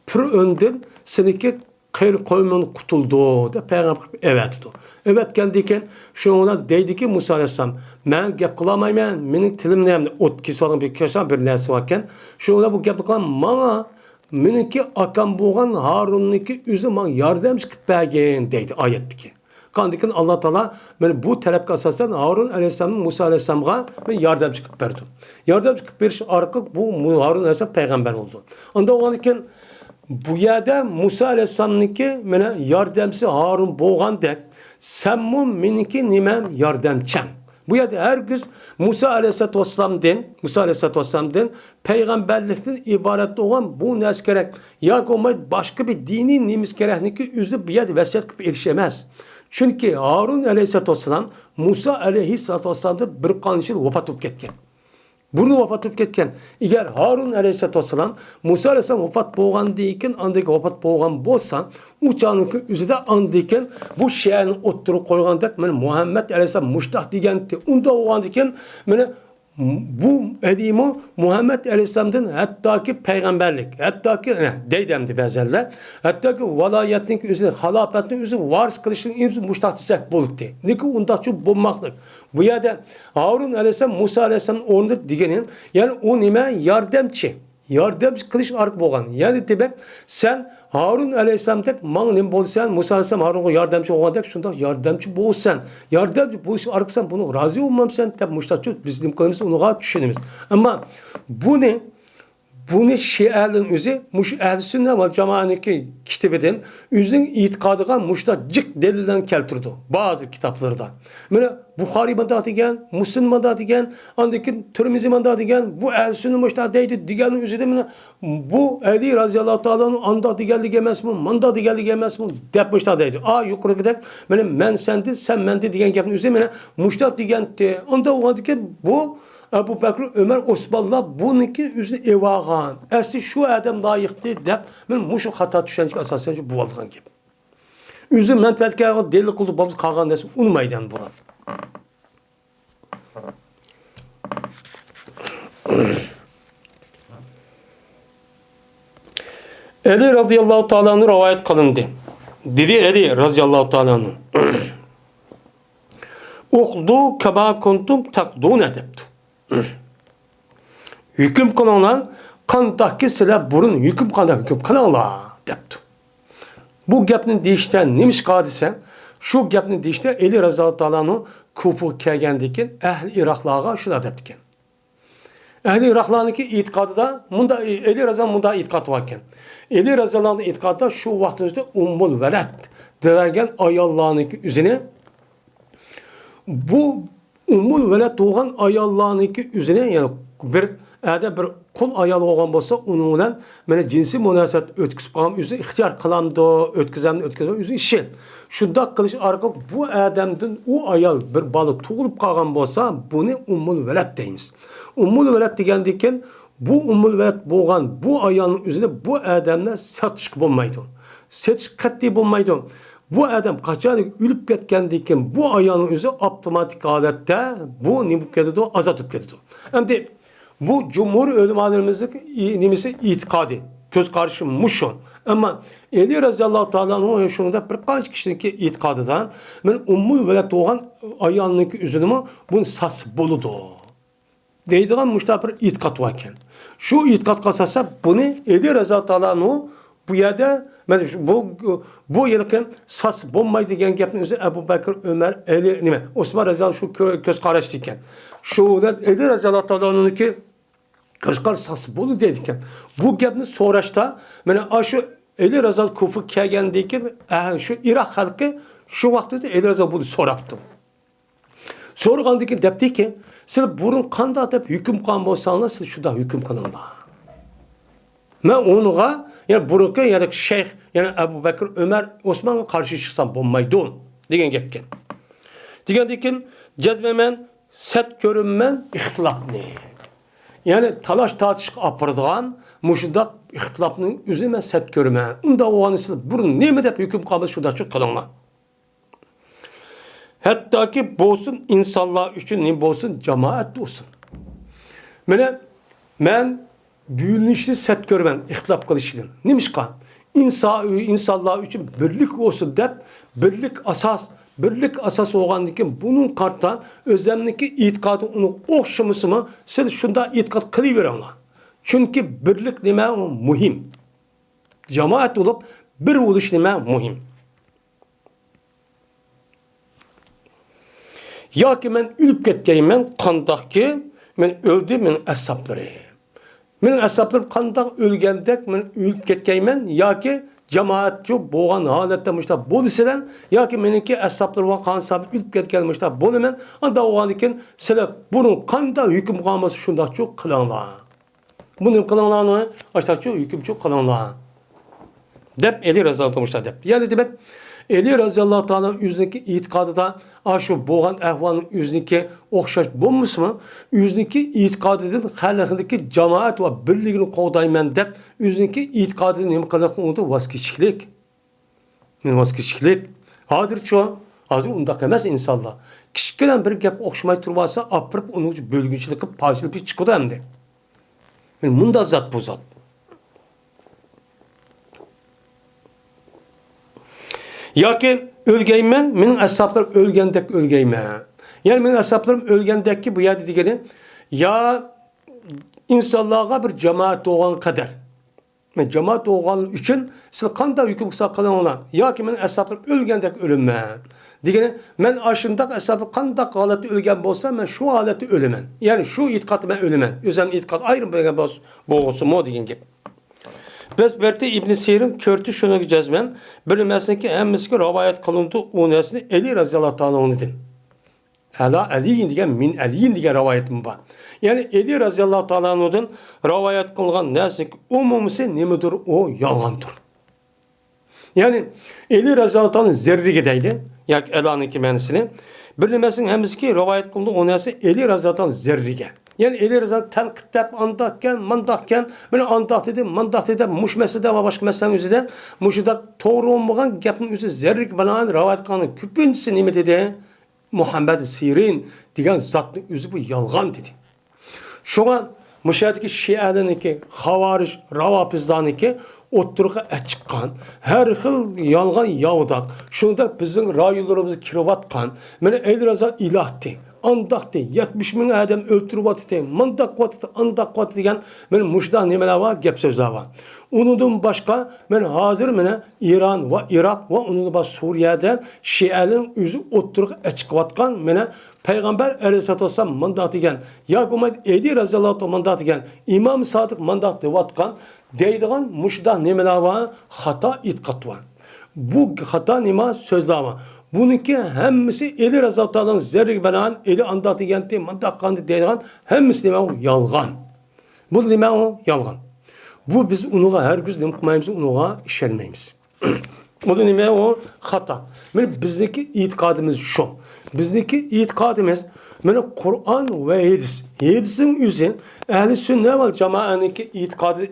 pür önden seneki hayır koymanın kutuldu da Peygamber evet dedi. Evet kendiyken şu ona deydi ki Musa Aleyhisselam ben gap kılamayım benim tilim neyim ot kisalım bir köşen bir nersi varken şu ona bu gap kılam bana meniki akam boğan Harun'niki üzüm yardımcı kıpagin deydi ayetteki. Kandikin Allah Teala ben bu talep asasen Harun Aleyhisselam'ın Musa Aleyhisselam'a ben yardımcı kıp verdim. Yardımcı kıp veriş arka bu Harun Aleyhisselam peygamber oldu. Onda o anken bu yerde Musa Aleyhisselam'nınki mene yardımcısı Harun boğan dek sen mu meniki nimem yardımcın. Bu yerde her gün Musa Aleyhisselatü Vesselam'dan peygamberlikten ibaret olan bu nes gerek. Ya başka bir dini nimiz gerekniki üzü bir yerde vesiyet kıp erişemez. Çünkü Harun Aleyhisselatü Vesselam Musa Aleyhisselatü Vesselam'da bir kanışır vefat olup ketken. Bunu vefat olup ketken. Eğer Harun Aleyhisselatü Vesselam Musa Aleyhisselam vefat boğan deyken andaki vefat boğan bolsa uçağınki üzerinde andayken bu şeyini oturup koygandak Muhammed Aleyhisselam muştah degenti. Onda oğan deyken bu edimi Muhammed Aleyhisselam'dan hatta ki peygamberlik, hatta ki deydemdi bezerler, hatta ki velayetlik üzerine, halafetlik üzerine varis kılışının imzi muştah desek buluttu. Niki onda şu bulmaklık. Bu yerde Harun Aleyhisselam, Musa Aleyhisselam'ın orunda digenin, yani o nime yardımcı. Yardımcı kılıç ark boğan. Yani demek sen Harun Aleyhisselam'daki mağnim bolsan Musa Aleyhisselam Harun'a yardımcı olacak şunda yardımcı bolsan. Yardımcı buluş arksan bunu razı olmam sen tabi müştaçut bizim kılımız onu düşünümüz. Ama bunu Şia'nın özü ehl-i sünnet ve cemaatindeki kitabeden özün itikadıga muştacık delilden keltirdi bazı kitaplarda. Böyle Bukhari manda degen, Müslim manda degen, andaki Tirmizi manda degen, bu ehl-i sünnet muşta deydi digenin özü de bu Ali radıyallahu ta'ala'nın anda digeldi gemez mi, manda digeldi gemez mi dep muşta deydi. Yukarı gidek, men sendi, sen mendi degen gapın özü muşta degenti. Onda o ki bu Ebu Bekir, Ömer, Osmanlı bununki üzerine evağan. Esli şu adam layıktı deyip, ben muşu hata düşenlik asasen bu olduğun gibi. Üzüm menfaatke deli kıldı babız kalğan desin, unmaydan bura. Ali radıyallahu ta'ala'nın rivayet kılındı. Dedi Ali radıyallahu ta'ala'nın. Uqdu kema kuntum taqdun edeptu. Hüküm kılınlar kandaki size burun hüküm kandak hüküm kılınlar depti. Bu gapni deyişten nemiş kadise şu gapni deyişte Ali Razı Ta'ala'nın kufu kelgendikin ehli Iraklığa şuna deptiken. Ehli Iraklı'nınki itikadı da Ali Razı munda itikat varken. Ali Razı'nın itikadı da şu vaktimizde ummul veled derken ayallahınki üzerine bu Ummul veled doğan ayallarınki üzerine yani bir kul ayal olgan bolsa onun bilan mene cinsi münasebet ötküsüp qalgan özü ixtiyar qilamdi, ötkizemdi, özü işi. Şunda qilish arqali bu adamdan o ayal bir bola tug'ilib qolgan bolsa, buni ummul veled deymiz. Ummul veled degandan bu ummul veled bo'lgan bu ayolning o'zini bu odamni sotish bo'lmaydi. Sotish qat'iy bo'lmaydi. Bu adam qachon o'lib ketgandan keyin bu ayolning o'zi avtomatik holatda bu nima bo'lib ketadi? Azod bo'lib ketadi. Endi bu cumhur ulamolarimizdagi nimasi e'tiqodi, ko'z qarashi mushun. Ama Ali radıyallahu ta'ala'nın şunda bir kaç kişinin e'tiqodidan men ummul veled bo'lgan ayolning o'zini buni sas boludu. Deydigan müştabir e'tiqod var ekan. Şu e'tiqod qasasa buni Ali radıyallahu ta'ala'nın bu yerda bu yerkin sas bo'lmaydi degan gapning o'zi Abu Bakr, Ömer, Ali nima? Osman radıyallahu şu ko'z qarash ekan. Şudan Ali radıyallahu ta'ala'nınki ko'z sas bo'ldi dedi ekan. Bu gapni so'rashda mana shu Ali Razal Kufi kelgandan keyin şu Iroq xalqi şu vaqtda Ali Razal buni so'rabdi. So'ragandan keyin debdiki, siz burun qanday deb hukm qilgan bo'lsangiz, siz shunda hukm qilinglar. Men onga yani burunki yani shayx yani Abu Bakr, Ömer, Osmonga qarshi chiqsam bo'lmaydi degan gap ekan. Degandan keyin jazmaman, sat ko'rinman ixtilofni. Yani talaş tartışık apırdıgan muşundaq ixtilafning o'zi men sat ko'raman. Unda o'g'anisi burun nima deb hukm qilamiz shunda çok qilinglar. Hattaki bo'lsin insonlar uchun nima bo'lsin jamoat olsun. Men büyülünüşlü sat ko'raman ixtilof qilishdan. Nimishqa? İnsanlar uchun birlik olsun deb birlik asas olgandan keyin bunun qartan o'zimniki e'tiqodi uni o'xshamasimi siz shunda e'tiqod qilaveringlar. Chunki birlik nima muhim. Cemaat olup bir oluş nima muhim. Yoki men ölüp ketgayman, qandaqki men öldüm, men ashablari. Mening ashablarim qandaq ölgandek men ölüp ketgayman yoki jamoatchi bo'lgan holatda mushta bo'lsadan yoki meniki ashablarim qansab ölüp ketgan mushta bo'laman. Unda o'g'andikin sizlar buni qanday hukm qilamiz shundaqchi qilinglar. Buni qilinglarni, ashtachi hukmchi qilinglar. Deb Ali raziyallohu mushta deb. Yani demek Ali raziyallohu ta'ala o'ziniki e'tiqodida shu bo'lgan ahvolning o'ziniki o'xshash bo'lmasmi? O'ziniki e'tiqodidan xalqniki jamoat va birligini qo'g'dayman deb o'ziniki e'tiqodini nima qilishni voz kechishlik. Voz kechishlik. Hozir undaq emas insonlar. Kichkina bir gap o'xshamay tursa, apirib uni bo'lgunchilik qilib paychilib chiqadi hamda. Bunda zot bu zot. Yoki o'lgayman, mening ashablarim o'lgandek o'lgayman. Yani mening ashablarim o'lgandekki bu yerda degani ya insonlarga bir jamoat bo'lgan qadar. Men jamoat bo'lgan uchun siz qanday hukm qilsanglar, yoki mening ashablarim o'lgandek o'laman. Degani men ashundaq ashablar qanday holatda o'lgan bo'lsa, men shu holatda o'laman. Yani shu e'tiqod bilan o'laman. O'zim e'tiqod ayrim bo'lgan bo'lsa-mo degan gap. Biz berti İbn Sirin körtü şunu cezmen, bilmesin ki hemmisi rivayet kılındı o nesini Ali razıyallahu ta'ala onudun. Ali'yin diye min Ali'yin diye rivayetim var. Yani Ali razıyallahu ta'ala onudun rivayet kılgan nesini umumisi nemidir o yalandır. Yani Ali razıyallahu ta'ala zerri gideydi. Yani Ela'nınki menisini. Bilmesin hemmisi ki rivayet kılındı o nesini Ali razıyallahu ta'ala zerri gel. Yani ellerizden tenkitler andakken, mandakken, böyle andak dedi, mandak dedi, muş meselede ve başka meselenin üzerinde, muşuda doğru olmayan gapın üzerinde zerrik bana rivayet kanı küpüncüsü nimet dedi, Muhammed Sirin diyen zatın üzü bu yalgan dedi. Şu an müşahedeki Şia'nınki, Havariş, Ravapizdanınki oturuğa çıkan, her hıl yalgan yavdak, şunda bizim rayularımızı kiravatkan, beni ellerizden ilahtı. Andaqdi 70 bin adam öldürüp atdı. Mandaq atdı, andaq atdı degan men muşda nimeler var, gap sözler var. Onundan başka men hazır mene İran ve Irak ve onun başka Suriye'den Şia'nın yüzü oturup çıkıvatkan mene Peygamber Aleyhisselatü Vesselam mandat degan ya Umar Edi razıyallahu mandat degan İmam Sadık mandat devatkan deydigan muşda nimeler var, hata itiqat var. Bu hata nima sözler var. Bununki hemmisi eli razaltağından zerrik belan, eli andatı genti, mandak kandı deydiğen hemmisi nima o yalgan. Bu nima o yalgan. Bu biz unuğa her gün nima kılmayımız, unuğa işlenmeyimiz. Bu nima o hata. Bizdeki itikadımız şu. Bizdeki itikadımız Kur'an ve hadis. Hadisin üzerine ehli sünnet vel cemaat'nınki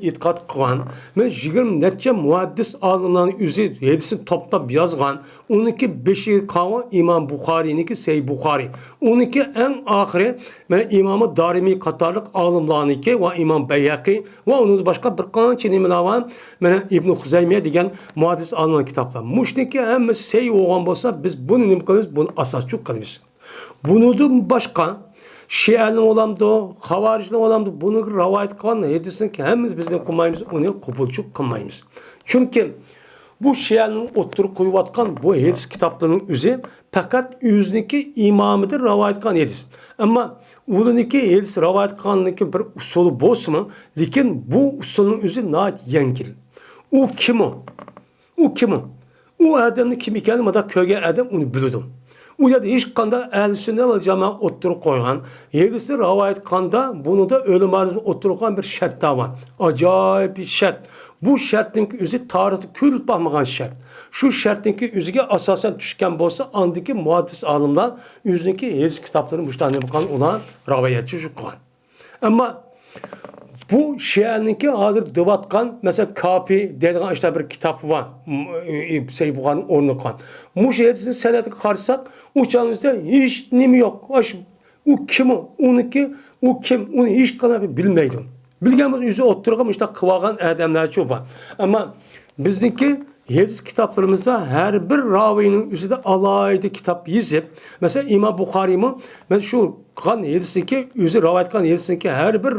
itikad kılan, 20 netçe muhaddis alimlerin üzerine hadisin toplab yazgan, onunki 5'i kalan İmam Bukhari'ninki Sahih Bukhari. Onunki en ahiri İmam-ı Darimi katarlık alimlerinki ve İmam Beyhaqi ve onun başka bir qancha nimalar var. İbn Huzeymiye degan muhaddis alimlerin kitaplar. Muşniki hemmisi sahih olgan bolsa biz bunu nima qilamiz? Bunu asoschi qilamiz. Bundan başka Şia'nın olamdı, Havaric'in olamdı. Bunu rivayet kılan hadisin ki hemiz bizden kılmayımız, onu kabulçuk kılmayımız. Çünkü bu Şia'nın oturup koyuvatkan bu hadis kitaplarının üzeri fakat yüzdeki imamıdır rivayet kılan hadis. Ama onunki hadis rivayet kılanınki bir usulü boz mu? Lakin bu usulün üzeri naat yengil. O kim o? O kim o? O adamın kim ikeni mada köge adam onu bildim. O ya da hiç kanda ehl-i sünnet ve cemaat oturup koygan. Yedisi rivayet kanda bunu da ölüm arzını oturup koygan bir şart da var. Acayip bir şart. Bu şartın üzü tarihte külüp bakmagan şart. Şu şartın üzüge asasen düşken bolsa andaki muhaddis alimler yüzündeki hadis kitaplarının müştahane bakan olan rivayetçi şu koygan. Ama bu Şia'nınki hazır dıvatkan mesela Kafi dediğin işte bir kitap var. Sahih Bukhari'nin ornu kan. Bu hadisin senedi karşısak uçağımızda hiç nimi yok. O kim o? Onunki o kim? Onu hiç kadar bilmeydim. Bilgemiz yüzü oturgan işte kıvagan adamlar çok var. Ama bizdeki hadis kitaplarımızda her bir ravinin üzerinde alayda kitap yazıp, mesela İmam Bukhari'nin, ben şu kan hadisindeki, üzeri rivayet kan hadisindeki her bir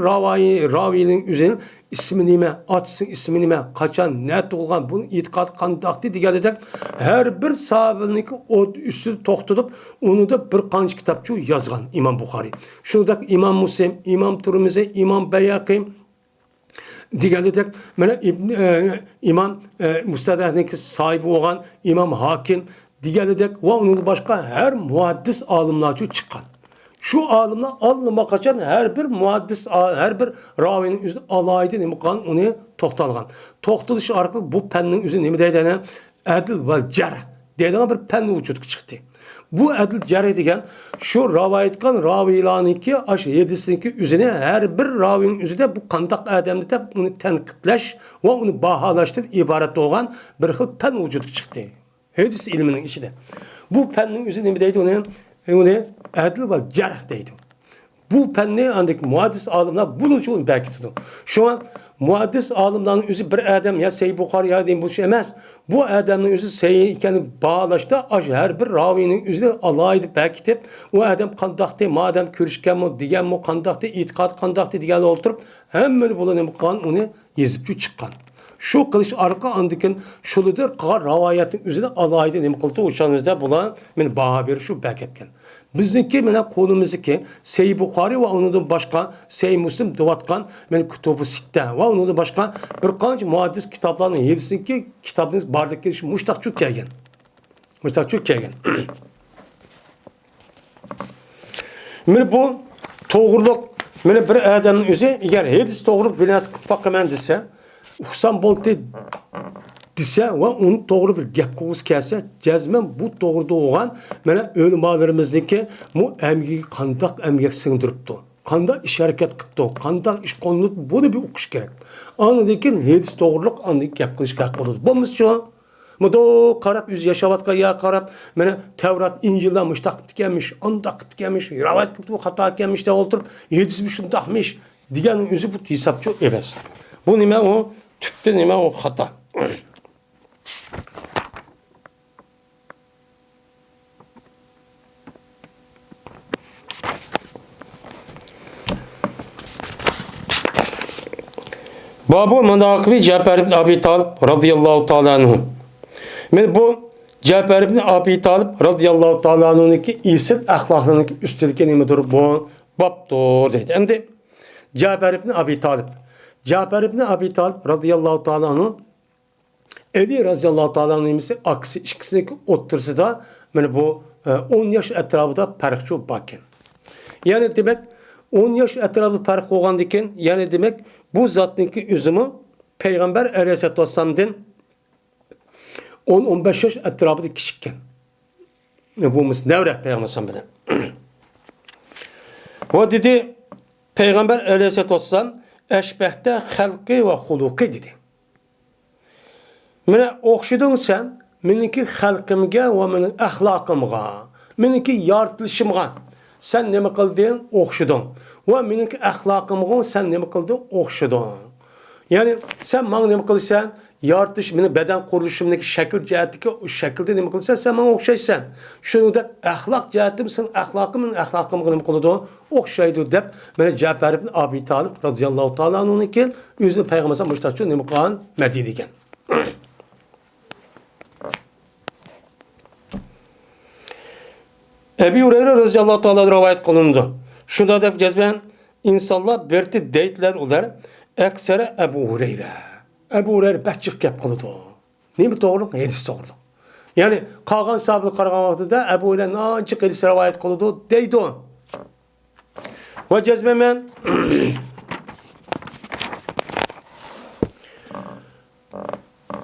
ravinin üzerine ismi nime, atsın ismi nime, kaçan, net olgan, bunun itikat kandaktı diye her bir sahabenin o üstü toxtulup, onu da bir kanç kitapçı yazgan İmam Bukhari. Şurada İmam Müslim, İmam Tirmizi, İmam Beyhaqi, diğerleri mana İmam Mustadrak'daki sahibi olan İmam Hakim, diğerleri ve onun başka her muhaddis alimler çıkan. Şu alimler alnıma kaçan her bir muhaddis, her bir ravinin üzerine alaydı ne kan onu toxtalgan. Toxtuluş arkalı bu pennin üzerine ne deydiğine adil ve cerh deydiğine bir pen vücuduk çıktı. Bu adil cerh degan şu ravayetkan ravilaniki aş yedisinki üzerine her bir ravinin üzerinde bu kandak adamını da onu tenkitleş ve onu bahalaştır ibaret olan bir xil pen vücuduk çıktı. Hadis ilminin içinde. Bu pennin üzerine ne deydi onu adil ve cerh deydi. Bu penni andaki muhaddis alimler bunun için belki tutun. Şu an muhaddis alimlerin üzü bir adam ya Sahih Bukhari ya diyeyim bu şey emez. Bu adamın üzü Sahih iken bağlaştı her bir ravinin üzü alaydı belki tip o adam kandaktı madem körüşken mi diyen mi kandaktı itikat kandaktı diyen oturup hemen bulanı onu yazıp çıkan. Şu kılıç arka andikin şuludur kar ravayetin üzerine alaydı ne kıldı uçağınızda bulan men baha bir şu beketken. Bizdeki mena konumuzu ki Sahih Bukhari ve onun başka Sahih Müslim divatkan men kutubu sitte ve onun başka bir kanç muhaddis kitaplarının yedisindeki kitabınız bardaki muştakçuk kelgen. Muştakçuk kelgen. Men bu doğruluk men bir adamın özü eğer hadis doğruluk bilen bakman dese uxsam bolti dese ve onu doğru bir gap koğuz kelse cezmen bu doğruda olan mana ölümalarımızdaki bu emgi kandak emgek sığındırıptı. Kandak iş hareket kıptı. Kandak iş konulup bunu bir okuş gerek. Anıdaki hadis doğruluk anıdaki gap kılış gerek olur. Bu şu Mudo karab yüz yaşavatka ya karab mana Tevrat İncil'den müştak tükenmiş, andak tükenmiş, rivayet kıptı hata tükenmiş de oturup hadis bir şundakmış diyen yüzü bu hesapçı evet. Bu nime o tüpte nime o hata. Babu Manakibi Cafer ibn Abi Talib radıyallahu ta'ala anhu. Bu Cafer ibn Abi Talib radıyallahu ta'ala anhu'nunki isil ahlaklarının üstündeki nimedir bu babdır dedi. Hem de Cafer ibn Abi Talib. Cafer ibn Abi Talib radıyallahu ta'ala anhu Ali radıyallahu ta'ala anhu'nun aksi ikisindeki otursa da bu 10 yaş etrafında farklı bakın. Yani demek 10 yaş etrafı fark olgandiken yani demek bu zatniki üzümü Peygamber Aleyhisselatü Vesselam'dan 10-15 yaş etrafında kişikken. Bu nevre Peygamber Aleyhisselam'dan. O dedi Peygamber Aleyhisselatü Vesselam eşbehte halkı ve huluki dedi. Mene okşudun sen meniki halkımga ve menin ahlakımga meniki yaratılışımga sen neme kıldın okşudun ve meniki ahlakımga sen neme kıldın okşudun. Yani sen bana neme kılırsan yaratılış benim beden kuruluşumdaki şekil cihetindeki o şekilde neme kılırsan sen bana okşaysan. Şunu da ahlak ciheti sen ahlakımın ahlakımga neme kıldı okşaydı dep bana Cafer ibn Abi Talib radıyallahu ta'ala anhu'nunki yüzünü Peygamber'e müştakçı neme kılan Medine'deyken. Ebu Hureyre radıyallahu ta'ala rivayet kılındı. Şunda da cezben insanlar berti deytler olar. Eksere Ebu Hureyre. Ebu Hureyre bəhçik gap kıldı. Ne bir doğruluk? Hadis doğruluk. Yani kalgan sahabı kargan vaxtında Ebu Hureyre ancak hadis rivayet kıldı deydi o. Ve cezben ben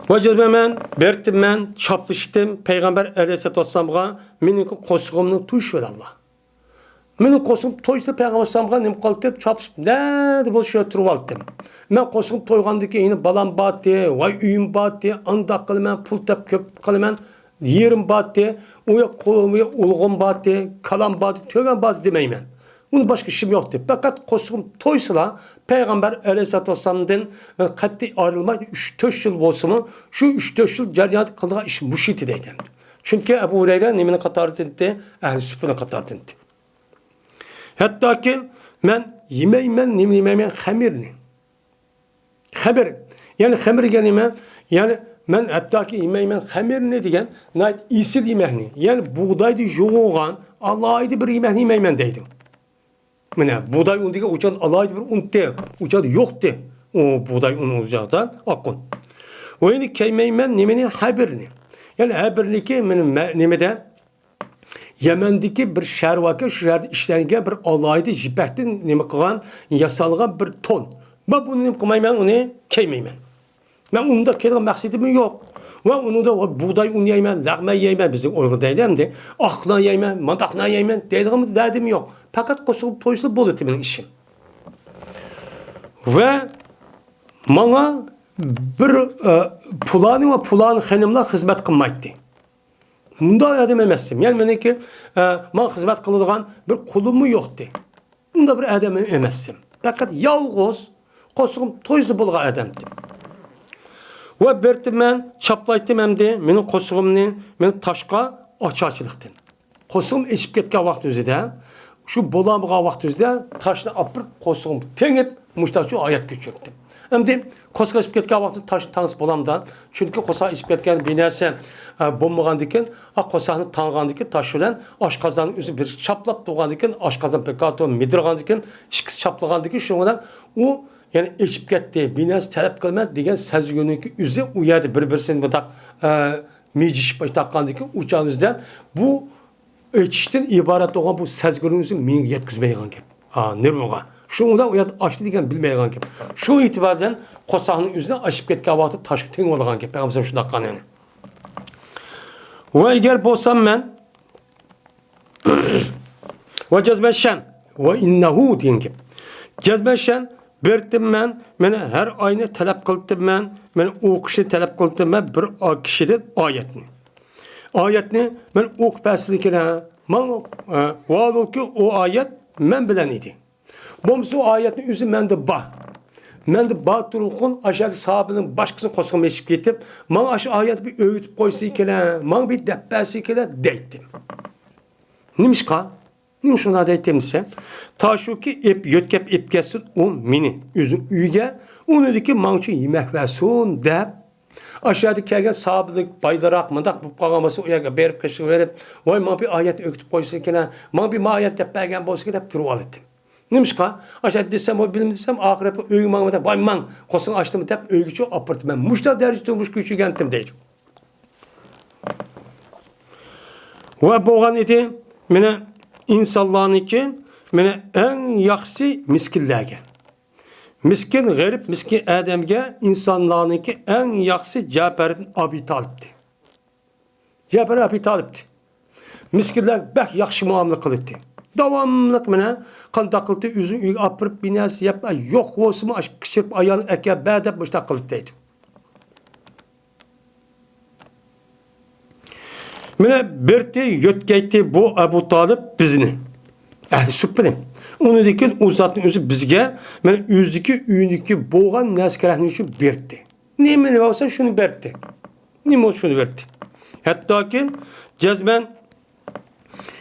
Vacizme men, bertim men, çapıştım Peygamber Aleyhisselatü Vesselam'a menin kosuğumunu tuş ver Allah. Menin kosuğum toydu Peygamber Aleyhisselam'a nem kaltıp çapışıp ne bu şey oturup aldım. Men kosuğum toygandıki yine balam battı, vay üyüm battı, andak kılımen, pul tep köp kılımen, yerim battı, uya kolum, uya ulğum battı, kalam battı, tögen battı demeyim ben. Onun başka işim yoktu. Fakat koşum toysala Peygamber Aleyhisselatü Vesselam'dan katli ayrılma 3-4 yıl olsa mı şu 3-4 yıl ceriyat kıldığı iş müşiti deydi. Çünkü Ebu Hureyre nemine katar dinti, ehl-i süfrene katar dinti. Hatta ki men yemeymen nemeymen hamirini. Hamir. Yani hamir gelime yani men hatta ki yemeymen hamirini diyen nait isil yemehni. Yani buğdaydı yoğuğan Allah'ıydı bir yemehni yemeymen deydi. Mene buğday un diye uçan Allah'ıydı bir un de. Uçan yoktu. O buğday un olacaktan akın. O yani keymeymen nemeni habirini. Yani habirini men nemede Yemen'deki bir şervaki şu yerde işlengen bir Allah'ıydı jipektin neme kılan yasalgan bir ton. Ben bunu neme kımaymen onu keymeymen. Ben onu da kelime maksadım yok. Ve onu da buğday un yeymen, lağma yeymen bizim Uygur'daydım de. Akla yeymen, mandakla yeymen dediğim derdim yok. Fakat koşulup toysulu bol etimin işim. Ve bana bir pulanı hanımla hizmet kılmaydı. Bunda adam emezdim. Yani benim ki bana hizmet kıldıgan bir kulumu yoktu. Bunda bir adam emezdim. Fakat yalğız koşulup toysulu bolga adamdım. Ve bertim ben çaplaytım hem de benim koşulumni men taşka açıklıktın. Koşulum eşip ketken vakt üzere şu bolamığa vakt üzere taşla apıp koşulum tenip muştaçı ayet geçirdim. Hem de koşulum eşip ketken vakti taş tanış bolamdan çünkü koşulum eşip ketken binerse bombağan diken koşulum tanıgan diken taşılan aşkazanın üzü bir çaplap doğan diken aşkazan pekato midirgan diken işkis çaplagan diken şundan o yani eşip ketdi, binas talep kılmaz degan sezgününki üzü uyardı bir-birisini bu tak mecişip taqqandaki uçağınızdan bu eçişten ibaret olan bu sezgünün üzü men yetkizmeygan gap. Nirvoga. Şunda uyat açtı degan bilmeygan gap. Şu itibardan qo'saqning üzüne aşıp ketgan vaqtda taşqi teng bo'lgan gap. Payg'ambar shunda qqan yani. Va agar bo'lsam men va jazbashan va innahu degan gap. Jazbashan berdim ben, her ayını talep kıldım ben o kişi talep kıldım ben bir kişiden ayetini. Ayetini ben okupasılıkine, ben vaadol ki o ayet men bilen idi. Bomsu ayetin üzü mende bah. Mende bah durulğun aşağı sahabının başkasını koşkun meşip getip, ben aşağı ayet bir öğütüp koysa ikile, ben bir deppesi ikile deyttim. Nimişka? Nima shunday aytdimsa, tashuki ip yotkab ip kelsin u meni o'zim uyga uniki manchi yemak versin deb aşağıda kelgan sahablik baydaroq mındaq bu qolganmasa u yerga berib qishib verib, voy men bir oyat o'qitib qo'ysa ekan, men bir oyat deb bergan bo'lsa deb turib oldim. Nimishqa? Aşağıda desam, o bilim desam, oxirat uy mangmada voy men qo'sin ochdim deb uygacha opirdim. Men mushta darajada turmush kuchigandim deydi. Va bo'lgan edi, meni İnsanlarınki mene en yaxşı miskinlerge. Miskin, garip, miskin adamge insanlarınki en yaxşı Cafer ibn Abi Talib'ti. Cafer Abi Talib'ti. Miskinler bek yaxşı muamele kılıttı. Davamlılık mene qandaq qıldı, üzün uyga apırıp binası yapma, yok olsun mu kışırıp ayağını eke bədep müştaq kılıttıydı. Mene berti yötkeyti bu Ebu Talib bizni. Ehli sübbini. Onu dikin uzatın özü bizge. Mene üzdeki üyündeki boğan neskerahını şu berti. Ne varsa şunu berti. Ne şunu berti. Hatta ki cezmen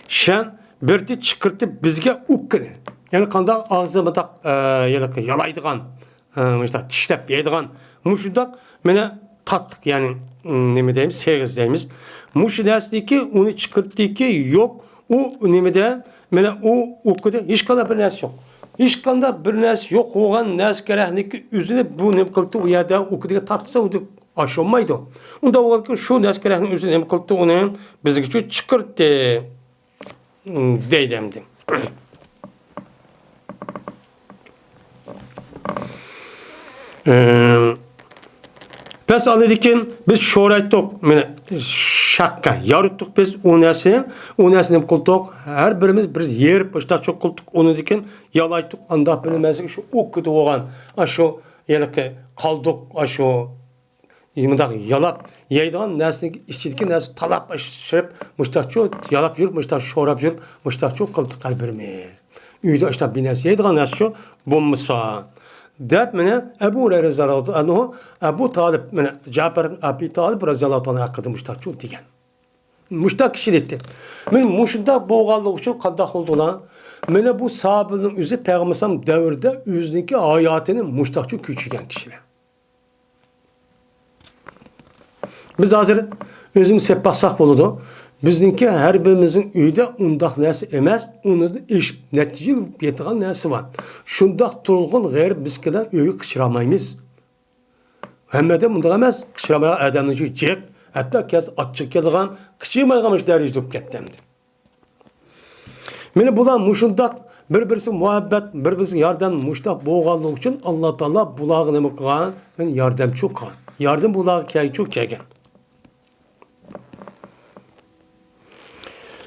şen berti çıkırtıp bizge ukkini. Yani kanda ağzı batak yalaydıgan. Tişlep yaydıgan. Muşudak mene tatlık yani ne diyeyim segiz deyimiz. Muş dersdeki onu çıkarttı ki yok o nemede mene o okuda hiç kadar bir nes yok. Hiç kadar bir nes yok olan nes gereğindeki üzerine bu ne kıldı o yerde okuda tatsa o da aşılmaydı. Onda o ki şu nes gereğinin üzerine ne kıldı onu bizge şu çıkarttı deydimdi. Pes alıdikin biz şorayttık, şakka, yarıttık biz o nesini kıldık, her birimiz bir yer başta çok kıldık, onu dikin yalayttık, anda bilmezdik, şu okudu olan, şu yani kaldık, şu yalap, yaydıgan nesini içindeki nesini talap aşırıp, müştak çok yalap yürüp, müştak şorap yürüp, müştak çok kıldık her birimiz. uyda işte bir narsa yeydigan narsa şu bo'lmasa deb mana Abu Hurayra roziyallohu anhu Abu Talib mana Ja'far ibn Abi Talib roziyallohu anhu haqida mushtaq degan. Mushtaq kishi dedi. Men mushunda bo'lganligi uchun qanday bo'ldilar? Mana bu sahobaning o'zi payg'ambar davrida o'ziniki hayotini mushtaqchi ko'chigan kishilar. Biz hozir o'zimiz seppasak bo'ladi. Bizningki har birimizning uyida undaq narsa emas, uni ish natija yetgan narsa bor. Shundaq turg'un g'ayr biz bilan uyga qichiramaymiz. Hammada bunday emas, qichiramagan odamning jek, hatto kes achchiq kelgan, qichirmaygan darajada bo'lib ketdi. Meni bular mushundaq bir-birisi muhabbat, bir-birisi yordam mushtaq bo'lganligi uchun Alloh taolo bularga nima qilgan? Men yordamchi qilgan. Yardım bularga kelgan.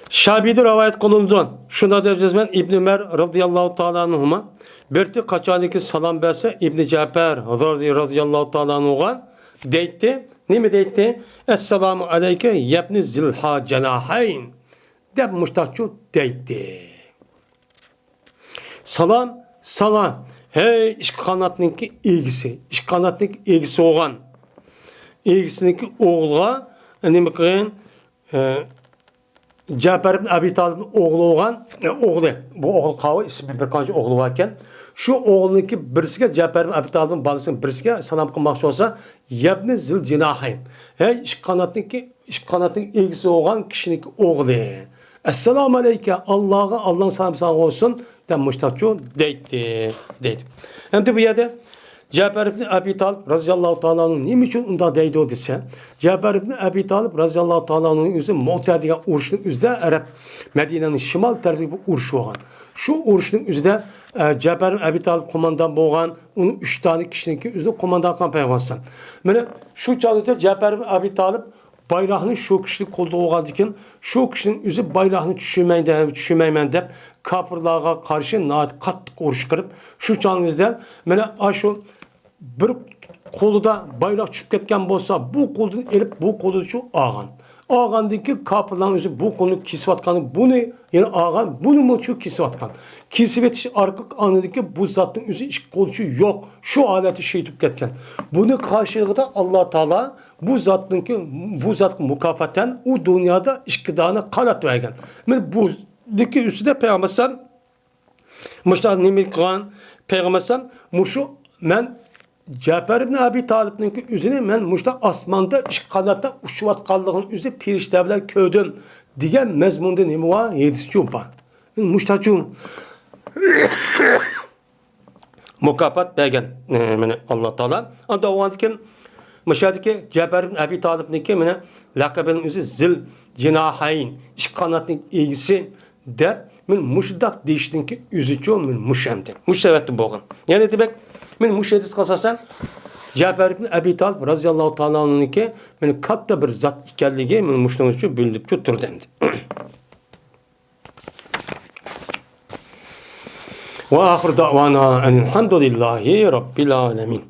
Şabidi rivayet kılındı. Şunda diyeceğiz ben İbn Ömer radıyallahu ta'ala anhuma. Berti kaçaniki salam verse İbn Cafer radıyallahu ta'ala anhu'a deytti. Ne mi deytti? Esselamu aleyke yebni zilha cenahayn. Deb muştakçu deytti. Salam. Hey işki kanatınki ilgisi. İşki kanatınki ilgisi olan. İlgisindeki oğulğa ne mi kıyın? Ja'far ibn Abi Talib'in oğlu olan, oğlu, bu oğul kavga ismi bir kanca oğlu varken, şu oğlununki birisiga Ja'far ibn Abi Talib'in balısının birisiga salam kılmakçı olsa, yebni zil cinahim. İş kanatın ilgisi olan kişinin oğlu. Esselamu aleyke, Allah'ın salamı olsun, demiştakçı deydi. Hem de bu yerde, Ja'far ibn Abi Talib razıyallahu ta'ala'nın neyim için onda deydi o dese, Ja'far ibn Abi Talib razıyallahu ta'ala'nın yüzü Mu'tə degan uruşun üzde Arap Medine'nin şimal tarafı bu uruşu olan. Şu uruşun üzde Ja'far ibn Abi Talib komandan boğan, onun 3 tane kişinin üzde komandan kampanya bassan. Mene şu çağda Ja'far ibn Abi Talib bayrağını şu kişilik kolda olgan diken, şu kişinin üzü bayrağını düşürmeymen deyip, kapırlığa karşı kattık uruş kırıp, şu çağınızda mene şu bir kolda bayrak çıkıp ketken bolsa bu kolunu elip bu kolu şu ağan. Ağandaki kapıların üzü bu kolunu kesip atkanı bunu yani ağan bunu mu şu kesip atkan. Kesip etiş arka anındaki bu zatın üzü iş kolusu yok. Şu aleti şey tutup ketken. Bunu karşılığında Allah Teala bu zat mukafaten o dünyada işkidana kanat vergen. Yani bu diki üstüde Peygamber Muştaq nemi kılan Peygamber muşu men Ja'far ibn Abi Talib'ninki üzünü men muşta asmanda iş kanatta uçuvatkanlığın üzü pirişte bilen köydüm diyen mezmunda nemi var yedisi çupa. Muştacım mukafat bergen Allah Teala. Anda o andikin müşahedeki Ja'far ibn Abi Talib'ninki mene lakabının üzü zil cinahayn iş kanatının ilgisi de men muşdak deyişninki üzücü men muşemdi. Muşevetli boğun. Yani demek men muşedis kasasan Ja'far ibn Abi Talib razıyallahu ta'ala anh'ınki men katta bir zat ikenligi men muşlanıcı bilip tuttur dendi. Ve ahir da'vana elhamdülillahi rabbil alemin.